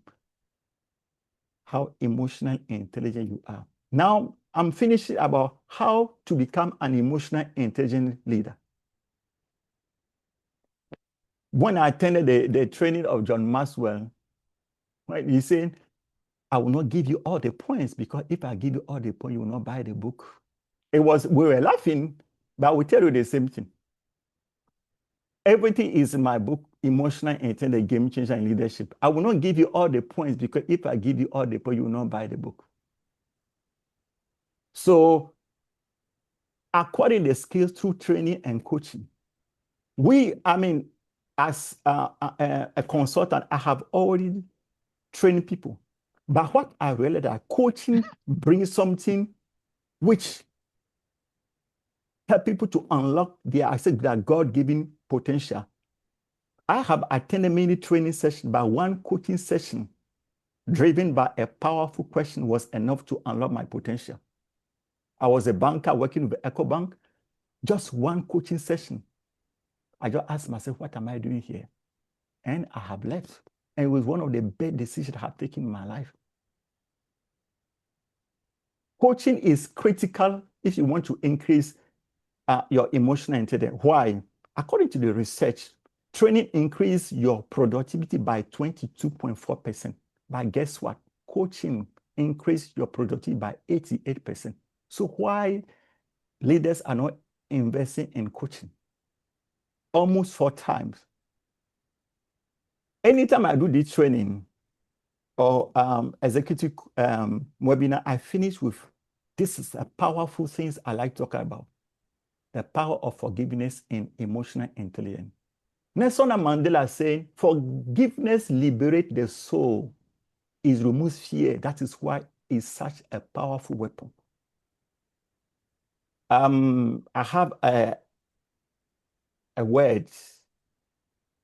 how emotional intelligent you are. Now, I'm finishing about how to become an emotional intelligent leader. When I attended the training of John Maxwell, right, he said, I will not give you all the points because if I give you all the points, you will not buy the book. We were laughing, but I will tell you the same thing. Everything is in my book, Emotional Intelligence, Game Changer in Leadership. I will not give you all the points because if I give you all the points, you will not buy the book. So, acquiring the skills through training and coaching. As a consultant, I have already trained people. But what I realized that coaching brings something which help people to unlock their God-given potential. I have attended many training sessions, but one coaching session driven by a powerful question was enough to unlock my potential. I was a banker working with EcoBank. Just one coaching session. I just asked myself, what am I doing here? And I have left. And it was one of the best decisions I have taken in my life. Coaching is critical if you want to increase your emotional intelligence. Why? According to the research, training increases your productivity by 22.4%. But guess what? Coaching increases your productivity by 88%. So why leaders are not investing in coaching? Almost 4 times. Anytime I do this training or executive webinar, I finish with, this is a powerful things I like to talk about. The power of forgiveness and emotional intelligence. Nelson Mandela saying, forgiveness liberates the soul. It removes fear. That is why it's such a powerful weapon. I have a word.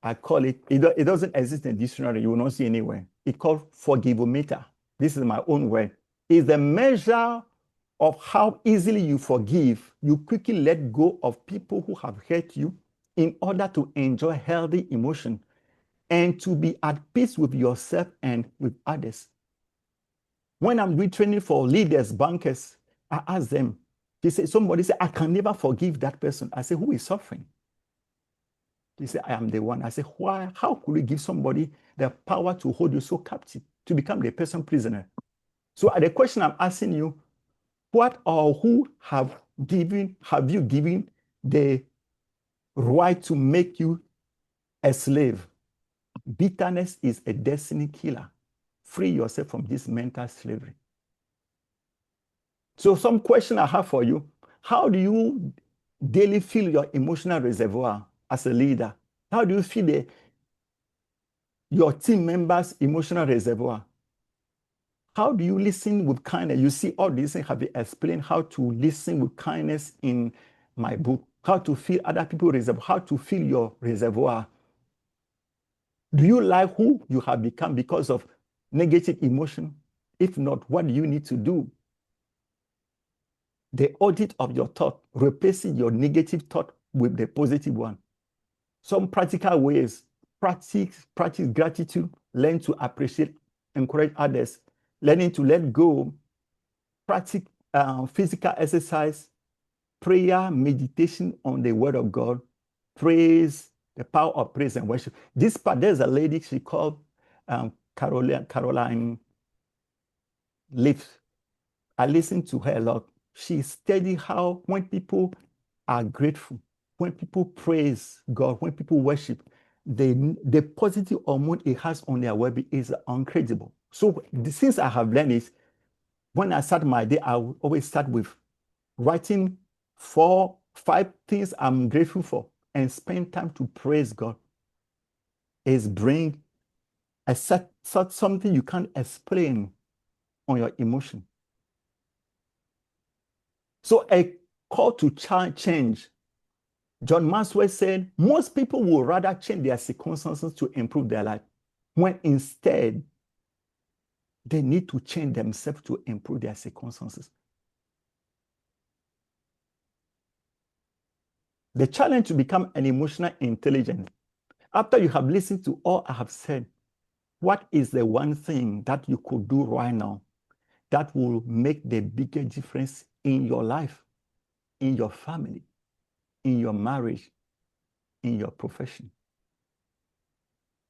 I call it doesn't exist in the dictionary. You will not see anywhere. It's called forgivometer. This is my own word. It's the measure of how easily you forgive. You quickly let go of people who have hurt you in order to enjoy healthy emotion and to be at peace with yourself and with others. When I'm doing training for leaders, bankers, I ask them, somebody say, I can never forgive that person. I say, who is suffering? They say, I am the one. I say, why? How could you give somebody the power to hold you so captive, to become the person prisoner? So the question I'm asking you, what or who have you given the right to make you a slave? Bitterness is a destiny killer. Free yourself from this mental slavery. So some question I have for you, how do you daily fill your emotional reservoir as a leader? How do you fill your team members' emotional reservoir? How do you listen with kindness? You see, all these things have been explained how to listen with kindness in my book, how to fill other people's reservoir, how to fill your reservoir. Do you like who you have become because of negative emotion? If not, what do you need to do? The audit of your thought, replacing your negative thought with the positive one. Some practical ways, practice gratitude, learn to appreciate, encourage others, learning to let go, practice physical exercise, prayer, meditation on the word of God, praise, the power of praise and worship. This part, there's a lady, she called Caroline Leaf. I listen to her a lot. She studied how when people are grateful, when people praise God, when people worship, the positive hormone it has on their well-being is incredible. So the things I have learned is when I start my day, I will always start with writing 4, 5 things I'm grateful for and spend time to praise God. Is bring a something you can't explain on your emotion. So a call to change. John Maxwell said, most people will rather change their circumstances to improve their life, when instead they need to change themselves to improve their circumstances. The challenge to become an emotional intelligent. After you have listened to all I have said, what is the one thing that you could do right now that will make the bigger difference in your life, in your family, in your marriage, in your profession?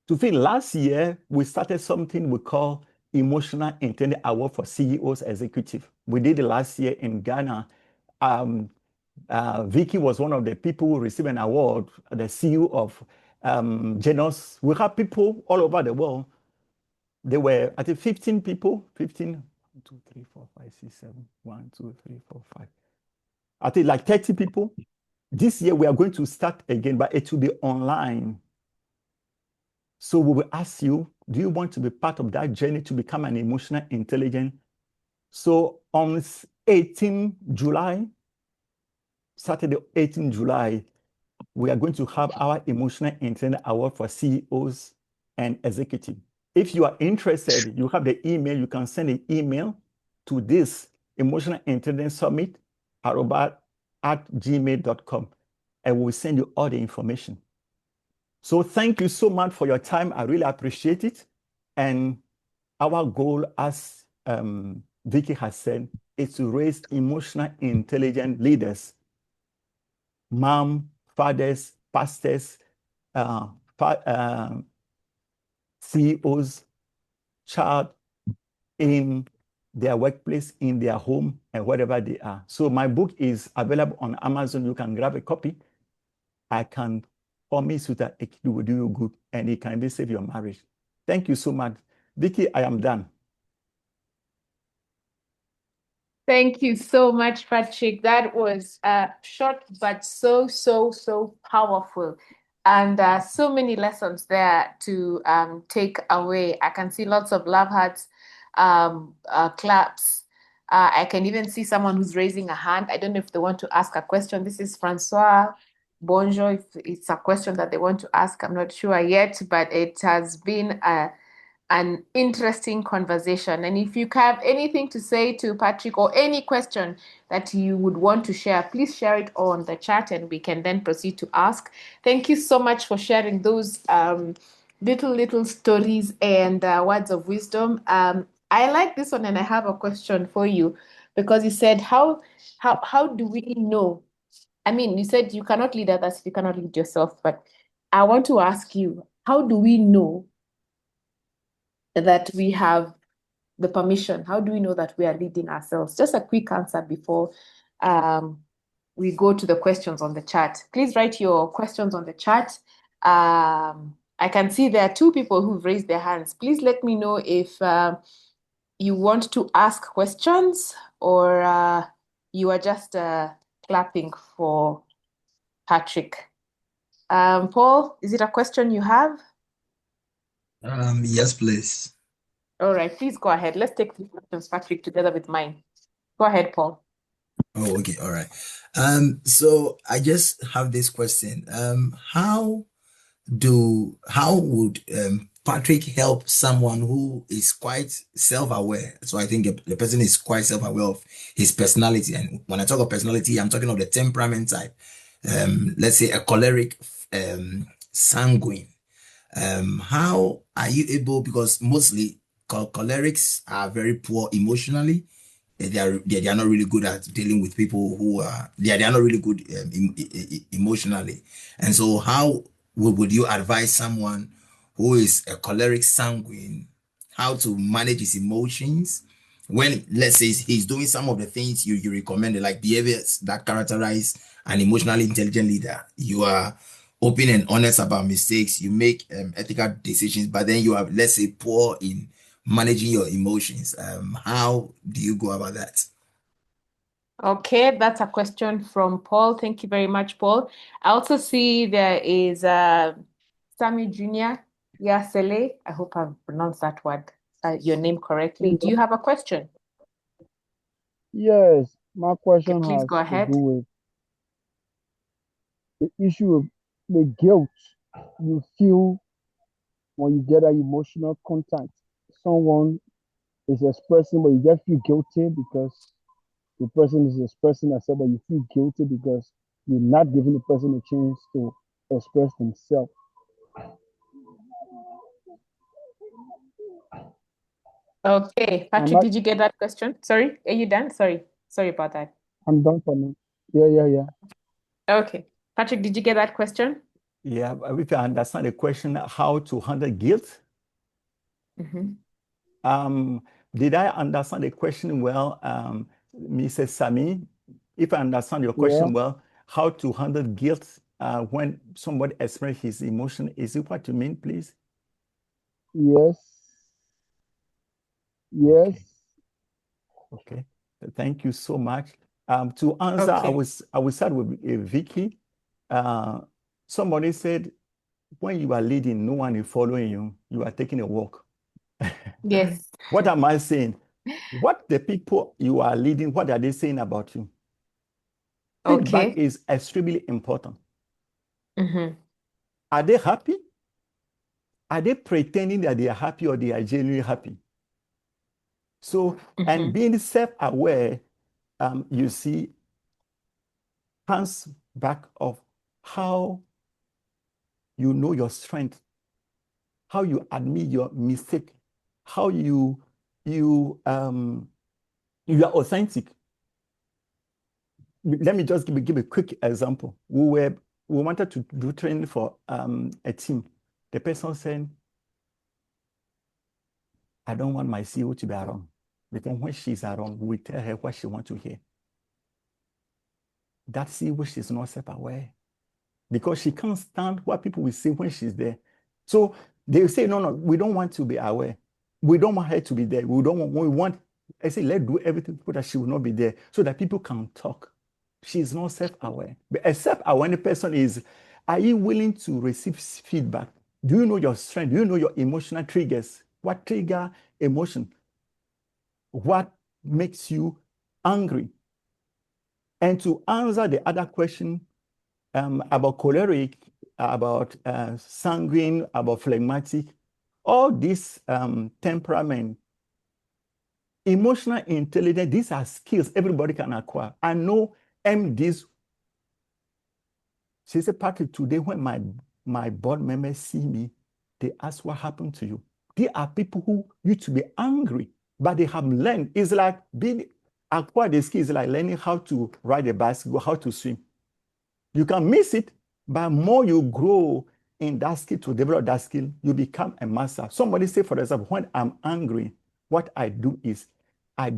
To think last year, we started something we call Emotional Intelligence Award for CEOs Executive. We did it last year in Ghana. Vicky was one of the people who received an award, the CEO of Genos. We have people all over the world. There were, I think, 15 people, 15, 1, 2, 3, 4, 5, 6, 7, 1, 2, 3, 4, 5. I think like 30 people. This year we are going to start again, but it will be online. So we will ask you, do you want to be part of that journey to become an emotional intelligent? So on 18 July, Saturday, 18 July, we are going to have our Emotional Intelligence Award for CEOs and executive. If you are interested, you have the email, you can send an email to this Emotional Intelligence Summit @gmail.com, and we'll send you all the information. So thank you so much for your time. I really appreciate it. And our goal, as Vicky has said, is to raise emotional intelligent leaders, mom, fathers, pastors, CEOs, child in their workplace, in their home, and wherever they are. So my book is available on Amazon. You can grab a copy. I can promise you that it will do you good and it can even save your marriage. Thank you so much. Vicky, I am done. Thank you so much, Patrick. That was short, but so powerful. And so many lessons there to take away. I can see lots of love hearts, claps. I can even see someone who's raising a hand. I don't know if they want to ask a question. This is Francois Bonjour. If it's a question that they want to ask, I'm not sure yet, but it has been an interesting conversation. And if you have anything to say to Patrick or any question that you would want to share, please share it on the chat and we can then proceed to ask. Thank you so much for sharing those little stories and words of wisdom. I like this one and I have a question for you because you said, how do we know? I mean, you said you cannot lead others if you cannot lead yourself, but I want to ask you, how do we know that we have the permission? How do we know that we are leading ourselves? Just a quick answer before we go to the questions on the chat. Please write your questions on the chat. I I can see there are two people who've raised their hands. Please let me know if you want to ask questions or you are just clapping for Patrick. Paul, is it a question you have? Yes, please. All right, please go ahead. Let's take the questions, Patrick, together with mine. Go ahead, Paul. Oh, okay, all right. So I just have this question. How would Patrick help someone who is quite self-aware? So I think the person is quite self-aware of his personality. And when I talk of personality, I'm talking of the temperament type. Let's say a choleric, sanguine. How are you able, because mostly cholerics are very poor emotionally. They are not really good at dealing with people who are they are not really good emotionally. And so how would you advise someone who is a choleric sanguine how to manage his emotions when, let's say, he's doing some of the things you recommended, like behaviors that characterize an emotionally intelligent leader? You are open and honest about mistakes, you make ethical decisions, but then you are, let's say, poor in managing your emotions. How do you go about that? Okay, that's a question from Paul. Thank you very much, Paul. I also see there is Sammy Jr. Yasele. I hope I've pronounced that word, your name correctly. Do you have a question? Yes, my Okay, question please go has to ahead. do with the issue of the guilt you feel when you get an emotional contact. Someone is expressing, but you just feel guilty because the person is expressing herself, but you feel guilty because you're not giving the person a chance to express themselves. Okay, I'm Patrick, not, did you get that question? Sorry, are you done? Sorry about that. I'm done for now. Yeah. Okay, Patrick, did you get that question? Yeah, if I understand the question, how to handle guilt. Mhm. Did I understand the question well, Mrs. Sami? If I understand your Yeah, question well, how to handle guilt when somebody expresses his emotion, is it what you mean, please? yes, yes. Okay, okay. Thank you so much. To answer, Okay. I will start with Vicky. Somebody said, when you are leading, no one is following you. You are taking a walk. Yes. What am I saying? What the people you are leading, what are they saying about you? Feedback Okay. is extremely important. Mm-hmm. Are they happy? Are they pretending that they are happy or they are genuinely happy? So, and Mm-hmm. being self-aware, you see, comes back of how you know your strength, how you admit your mistake, how you are authentic. Let me just give a quick example. We wanted to do training for a team. The person said, I don't want my CEO to be around. Because when she's around, we tell her what she wants to hear. That CEO, she's not self-aware. Because she can't stand what people will say when she's there. So they say, no, we don't want to be aware. We don't want her to be there. I say, let's do everything so that she will not be there, so that people can talk. She's not self-aware. But a self-aware person is, are you willing to receive feedback? Do you know your strength? Do you know your emotional triggers? What trigger emotion? What makes you angry? And to answer the other question about choleric, about sanguine, about phlegmatic, all this temperament, emotional intelligence, these are skills everybody can acquire. I know MDs. She said, Patrick, today when my board members see me, they ask what happened to you. They are people who used to be angry, but they have learned. It's like being acquire the skills, like learning how to ride a bicycle, how to swim. You can miss it, but more you grow in that skill, to develop that skill, you become a master. Somebody say, for example, when I'm angry, what I do is I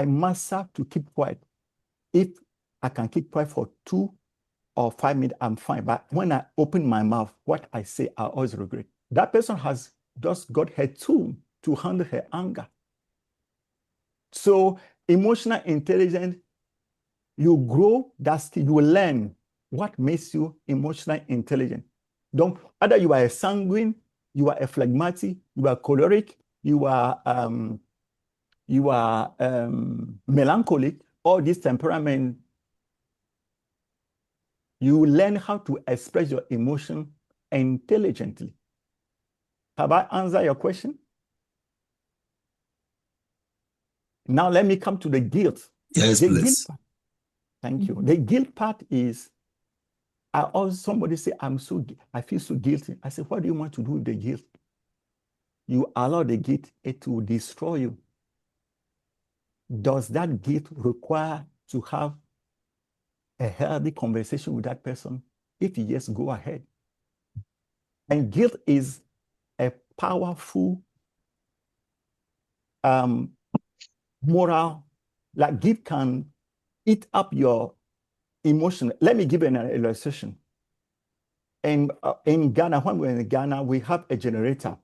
master to keep quiet. If I can keep quiet for 2 or 5 minutes, I'm fine. But when I open my mouth, what I say, I always regret. That person has just got her tool to handle her anger. So emotional intelligence, you grow that skill, you learn what makes you emotionally intelligent. Don't, either you are a sanguine, you are a phlegmatic, you are choleric, you are melancholic, all this temperament, you learn how to express your emotion intelligently. Have I answered your question? Now let me come to the guilt. Yes, The please. guilt part. Thank you. The guilt part is, somebody say, I feel so guilty. I say, what do you want to do with the guilt? You allow the guilt, it will destroy you. Does that guilt require to have a healthy conversation with that person? If yes, go ahead. And guilt is a powerful moral, like guilt can eat up your emotion. Let me give an illustration. In Ghana, when we're in Ghana, we have a generator.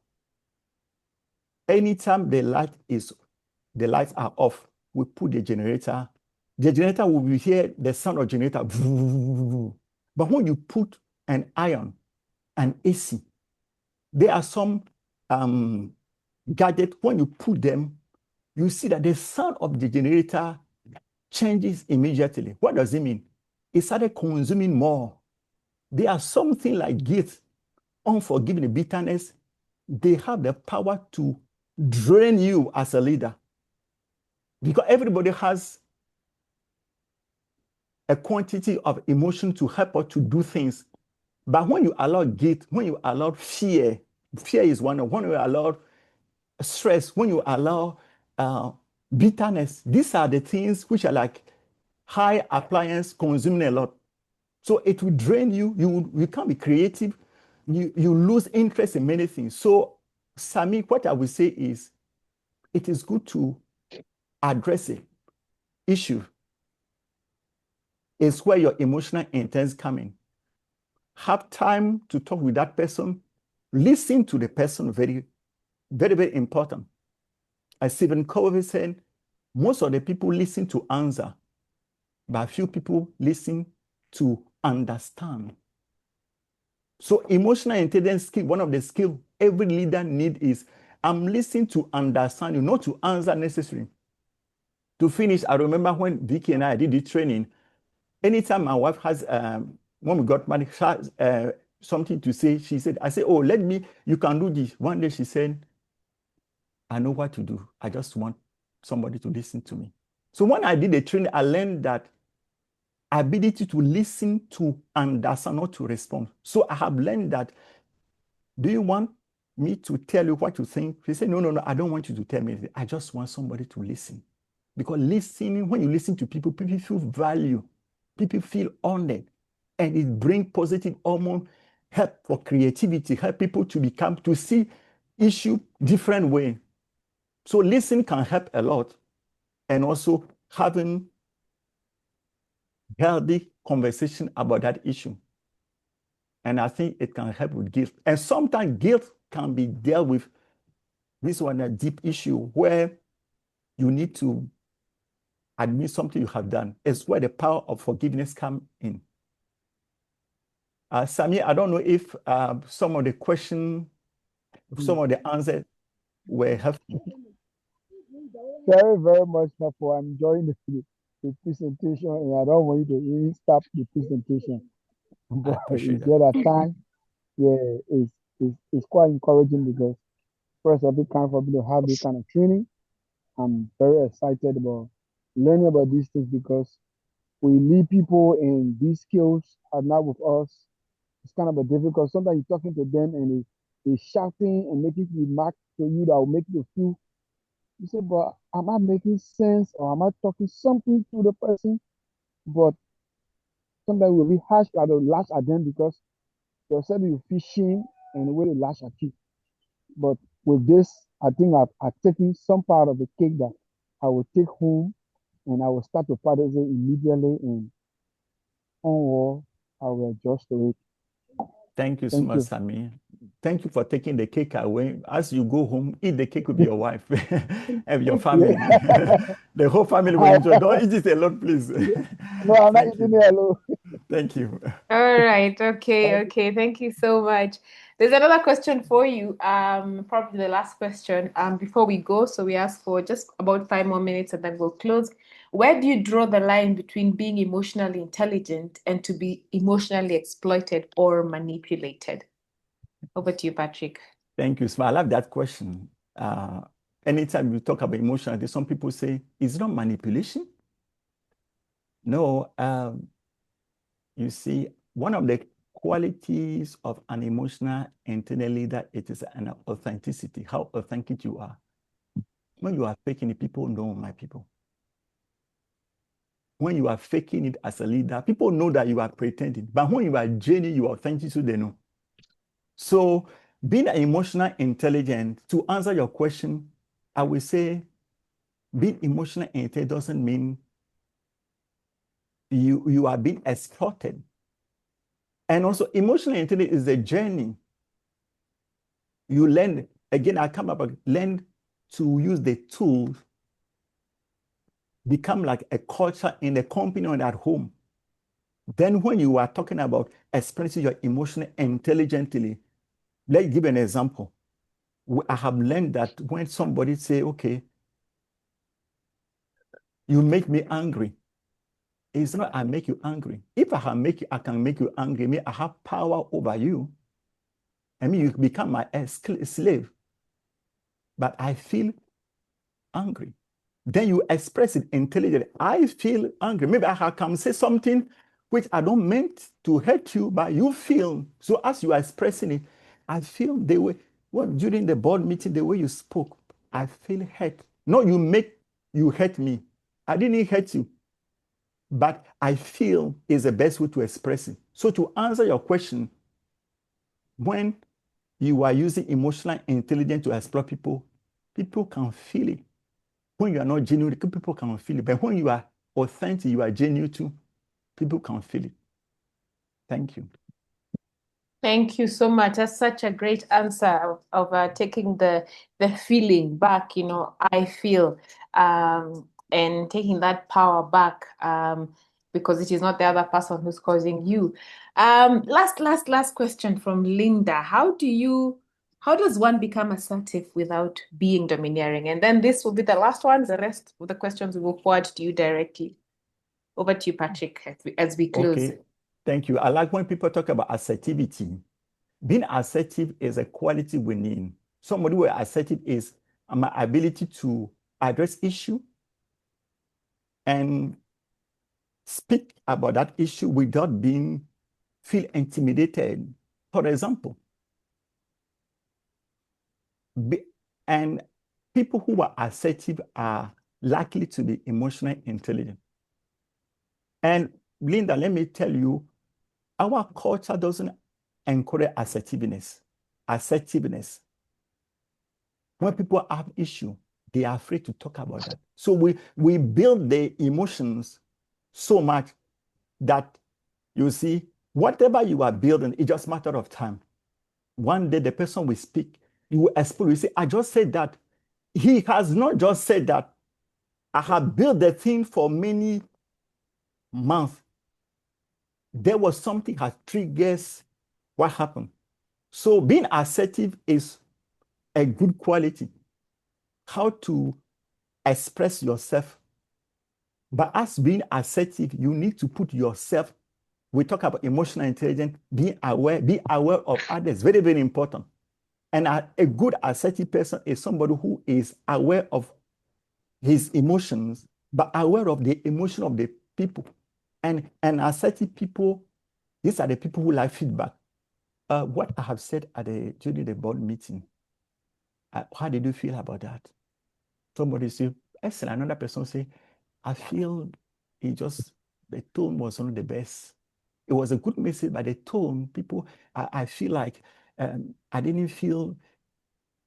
Anytime the lights are off, we put the generator. The generator will be hear the sound of generator. But when you put an iron, an AC, there are some gadgets, when you put them, you see that the sound of the generator changes immediately. What does it mean? It started consuming more. There are something like guilt, unforgiveness, bitterness. They have the power to drain you as a leader. Because everybody has a quantity of emotion to help us to do things. But when you allow guilt, when you allow fear is one of, when you allow stress, when you allow bitterness, these are the things which are like high appliance consuming a lot. So it will drain you. You can't be creative. You lose interest in many things. So, Sami, what I will say is, it is good to address it. Issue is where your emotional intent come in. Have time to talk with that person. Listen to the person, very, very, very important. As Stephen Covey said, most of the people listen to answer, but few people listen to understand. So emotional intelligence skill, one of the skills every leader need is, I'm listening to understand you, not to answer necessarily. To finish, I remember when Vicky and I did the training, anytime my wife has, when we got married, has something to say, she said, I said, oh, you can do this. One day she said, I know what to do. I just want somebody to listen to me. So when I did the training, I learned that ability to listen, to understand, not to respond. So I have learned that, do you want me to tell you what you think? She said, no, I don't want you to tell me anything. I just want somebody to listen. Because listening, when you listen to people, people feel value, people feel honored, and it brings positive hormone, help for creativity, help people to see issue different way. So listening can help a lot, and also having healthy conversation about that issue. And I think it can help with guilt. And sometimes guilt can be dealt with. This one, a deep issue where you need to admit something you have done. It's where the power of forgiveness comes in. Sami, I don't know if some of the questions, some of the answers were helpful. Very, very much helpful. I'm enjoying the presentation, and I don't want you to even stop the presentation. I But appreciate you that. get a time, yeah, it's quite encouraging because first every time for me to have this kind of training, I'm very excited about learning about these things because we need people and these skills are not with us. It's kind of a difficult. Sometimes you're talking to them and they shouting and making remarks to you that will make you feel. You say, but am I making sense or am I talking something to the person? But sometimes we'll be harsh at the lash at them because they'll say you're fishing and the way they lash at you. But with this, I think I've taken some part of the cake that I will take home and I will start to practice it immediately and onward. I will adjust to it. Thank you so Thank much, you. Sammy. Thank you for taking the cake away. As you go home, eat the cake with your wife and your family. The whole family will enjoy. Don't eat it alone, please. No, I'm not Thank eating you. it alone. Thank you. All right. Okay. Thank you so much. There's another question for you. Probably the last question. Before we go, so we ask for just about 5 more minutes and then we'll close. Where do you draw the line between being emotionally intelligent and to be emotionally exploited or manipulated? Over to you, Patrick. Thank you. So I love that question. Anytime you talk about emotion, some people say, it's not manipulation. No, you see, one of the qualities of an emotional intelligent leader, it is an authenticity, how authentic you are. When you are faking it, people know, my people. When you are faking it as a leader, people know that you are pretending. But when you are genuine, you are authentic, so they know. So being emotional intelligent, to answer your question, I will say being emotional intelligent doesn't mean you are being exploited. And also emotional intelligence is a journey. You learn, again, I come up, learn to use the tools, become like a culture in the company or at home. Then when you are talking about expressing your emotion intelligently, let's give an example. I have learned that when somebody say, okay, you make me angry, it's not I make you angry. If I can make you angry, me, I have power over you. I mean, you become my slave. But I feel angry. Then you express it intelligently. I feel angry. Maybe I can say something which I don't meant to hurt you, but you feel. So as you are expressing it, I feel the way, well, during the board meeting, the way you spoke, I feel hurt. No, you hurt me. I didn't hurt you. But I feel is the best way to express it. So to answer your question, when you are using emotional intelligence to explore people, people can feel it. When you are not genuine, people can feel it. But when you are authentic, you are genuine too, people can feel it. Thank you. Thank you so much. That's such a great answer of taking the feeling back, I feel, and taking that power back, because it is not the other person who's causing you. Last question from Linda. How does one become assertive without being domineering? And then this will be the last one. The rest of the questions we will forward to you directly. Over to you, Patrick, as we close. Okay, thank you. I like when people talk about assertivity. Being assertive is a quality we need. Somebody who is assertive is my ability to address issue and speak about that issue without feel intimidated. For example, and people who are assertive are likely to be emotionally intelligent. And Linda, let me tell you, our culture doesn't encourage assertiveness. When people have issue, they are afraid to talk about that. So we build the emotions so much that you see, whatever you are building, it's just a matter of time. One day the person will speak, you will explode, you say, I just said that. He has not just said that. I have built the thing for many months. There was something that triggers what happened. So being assertive is a good quality. How to express yourself. But as being assertive, you need to put yourself, we talk about emotional intelligence, be aware of others. Very, very important. And a good assertive person is somebody who is aware of his emotions, but aware of the emotion of the people. And assertive people, these are the people who like feedback. What I have said during the board meeting, how did you feel about that? Somebody say, excellent. Another person say, I feel the tone was not the best. It was a good message, but the tone, I feel like I didn't feel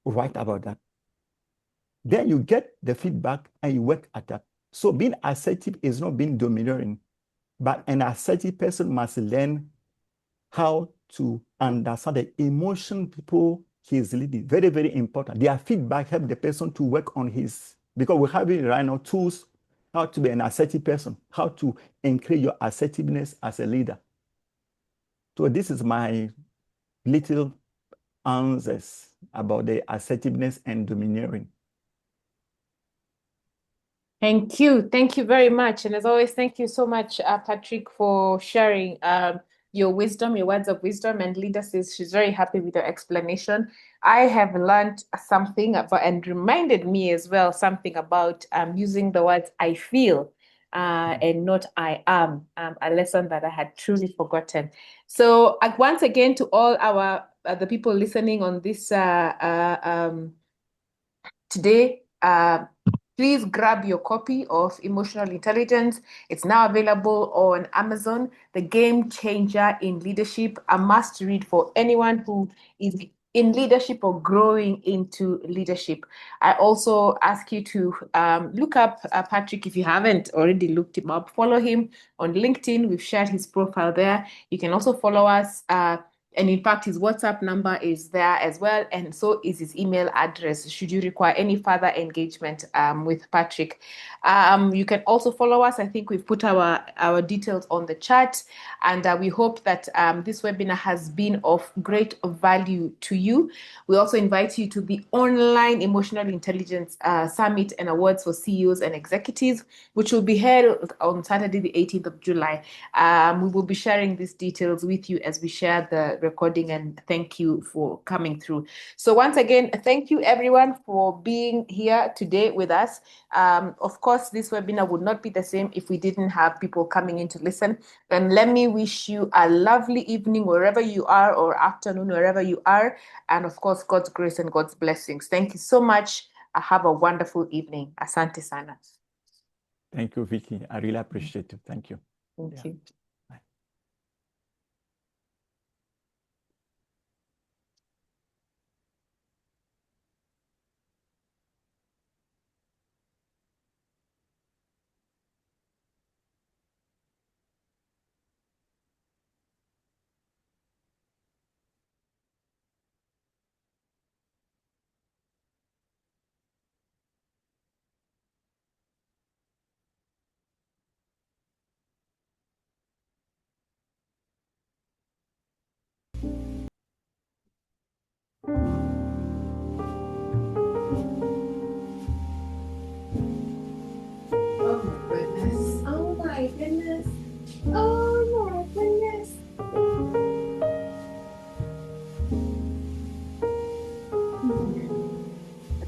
right about that. Then you get the feedback and you work at that. So being assertive is not being domineering, but an assertive person must learn how to understand the emotion people he's leading. Very, very important. Their feedback help the person to work on his, because we have it right now, tools, how to be an assertive person, how to increase your assertiveness as a leader. So this is my little answers about the assertiveness and domineering. Thank you. Thank you very much. And as always, thank you so much, Patrick, for sharing your wisdom, your words of wisdom. And Linda says she's very happy with your explanation. I have learned something about, and reminded me as well, something about using the words I feel and not I am, a lesson that I had truly forgotten. So once again, to all our the people listening on this today, please grab your copy of Emotional Intelligence. It's now available on Amazon. The Game Changer in Leadership, a must read for anyone who is in leadership or growing into leadership. I also ask you to look up Patrick if you haven't already looked him up. Follow him on LinkedIn. We've shared his profile there. You can also follow us. And in fact, his WhatsApp number is there as well. And so is his email address, should you require any further engagement with Patrick. You can also follow us. I think we've put our details on the chat. And we hope that this webinar has been of great value to you. We also invite you to the online Emotional Intelligence Summit and Awards for CEOs and Executives, which will be held on Saturday, the 18th of July. We will be sharing these details with you as we share the recording, and thank you for coming through. So once again, thank you everyone for being here today with us. Of course, this webinar would not be the same if we didn't have people coming in to listen. And let me wish you a lovely evening wherever you are, or afternoon wherever you are. And of course, God's grace and God's blessings. Thank you so much. Have a wonderful evening. Asante sana. Thank you, Vicky. I really appreciate it. Thank you. Thank you. Bye.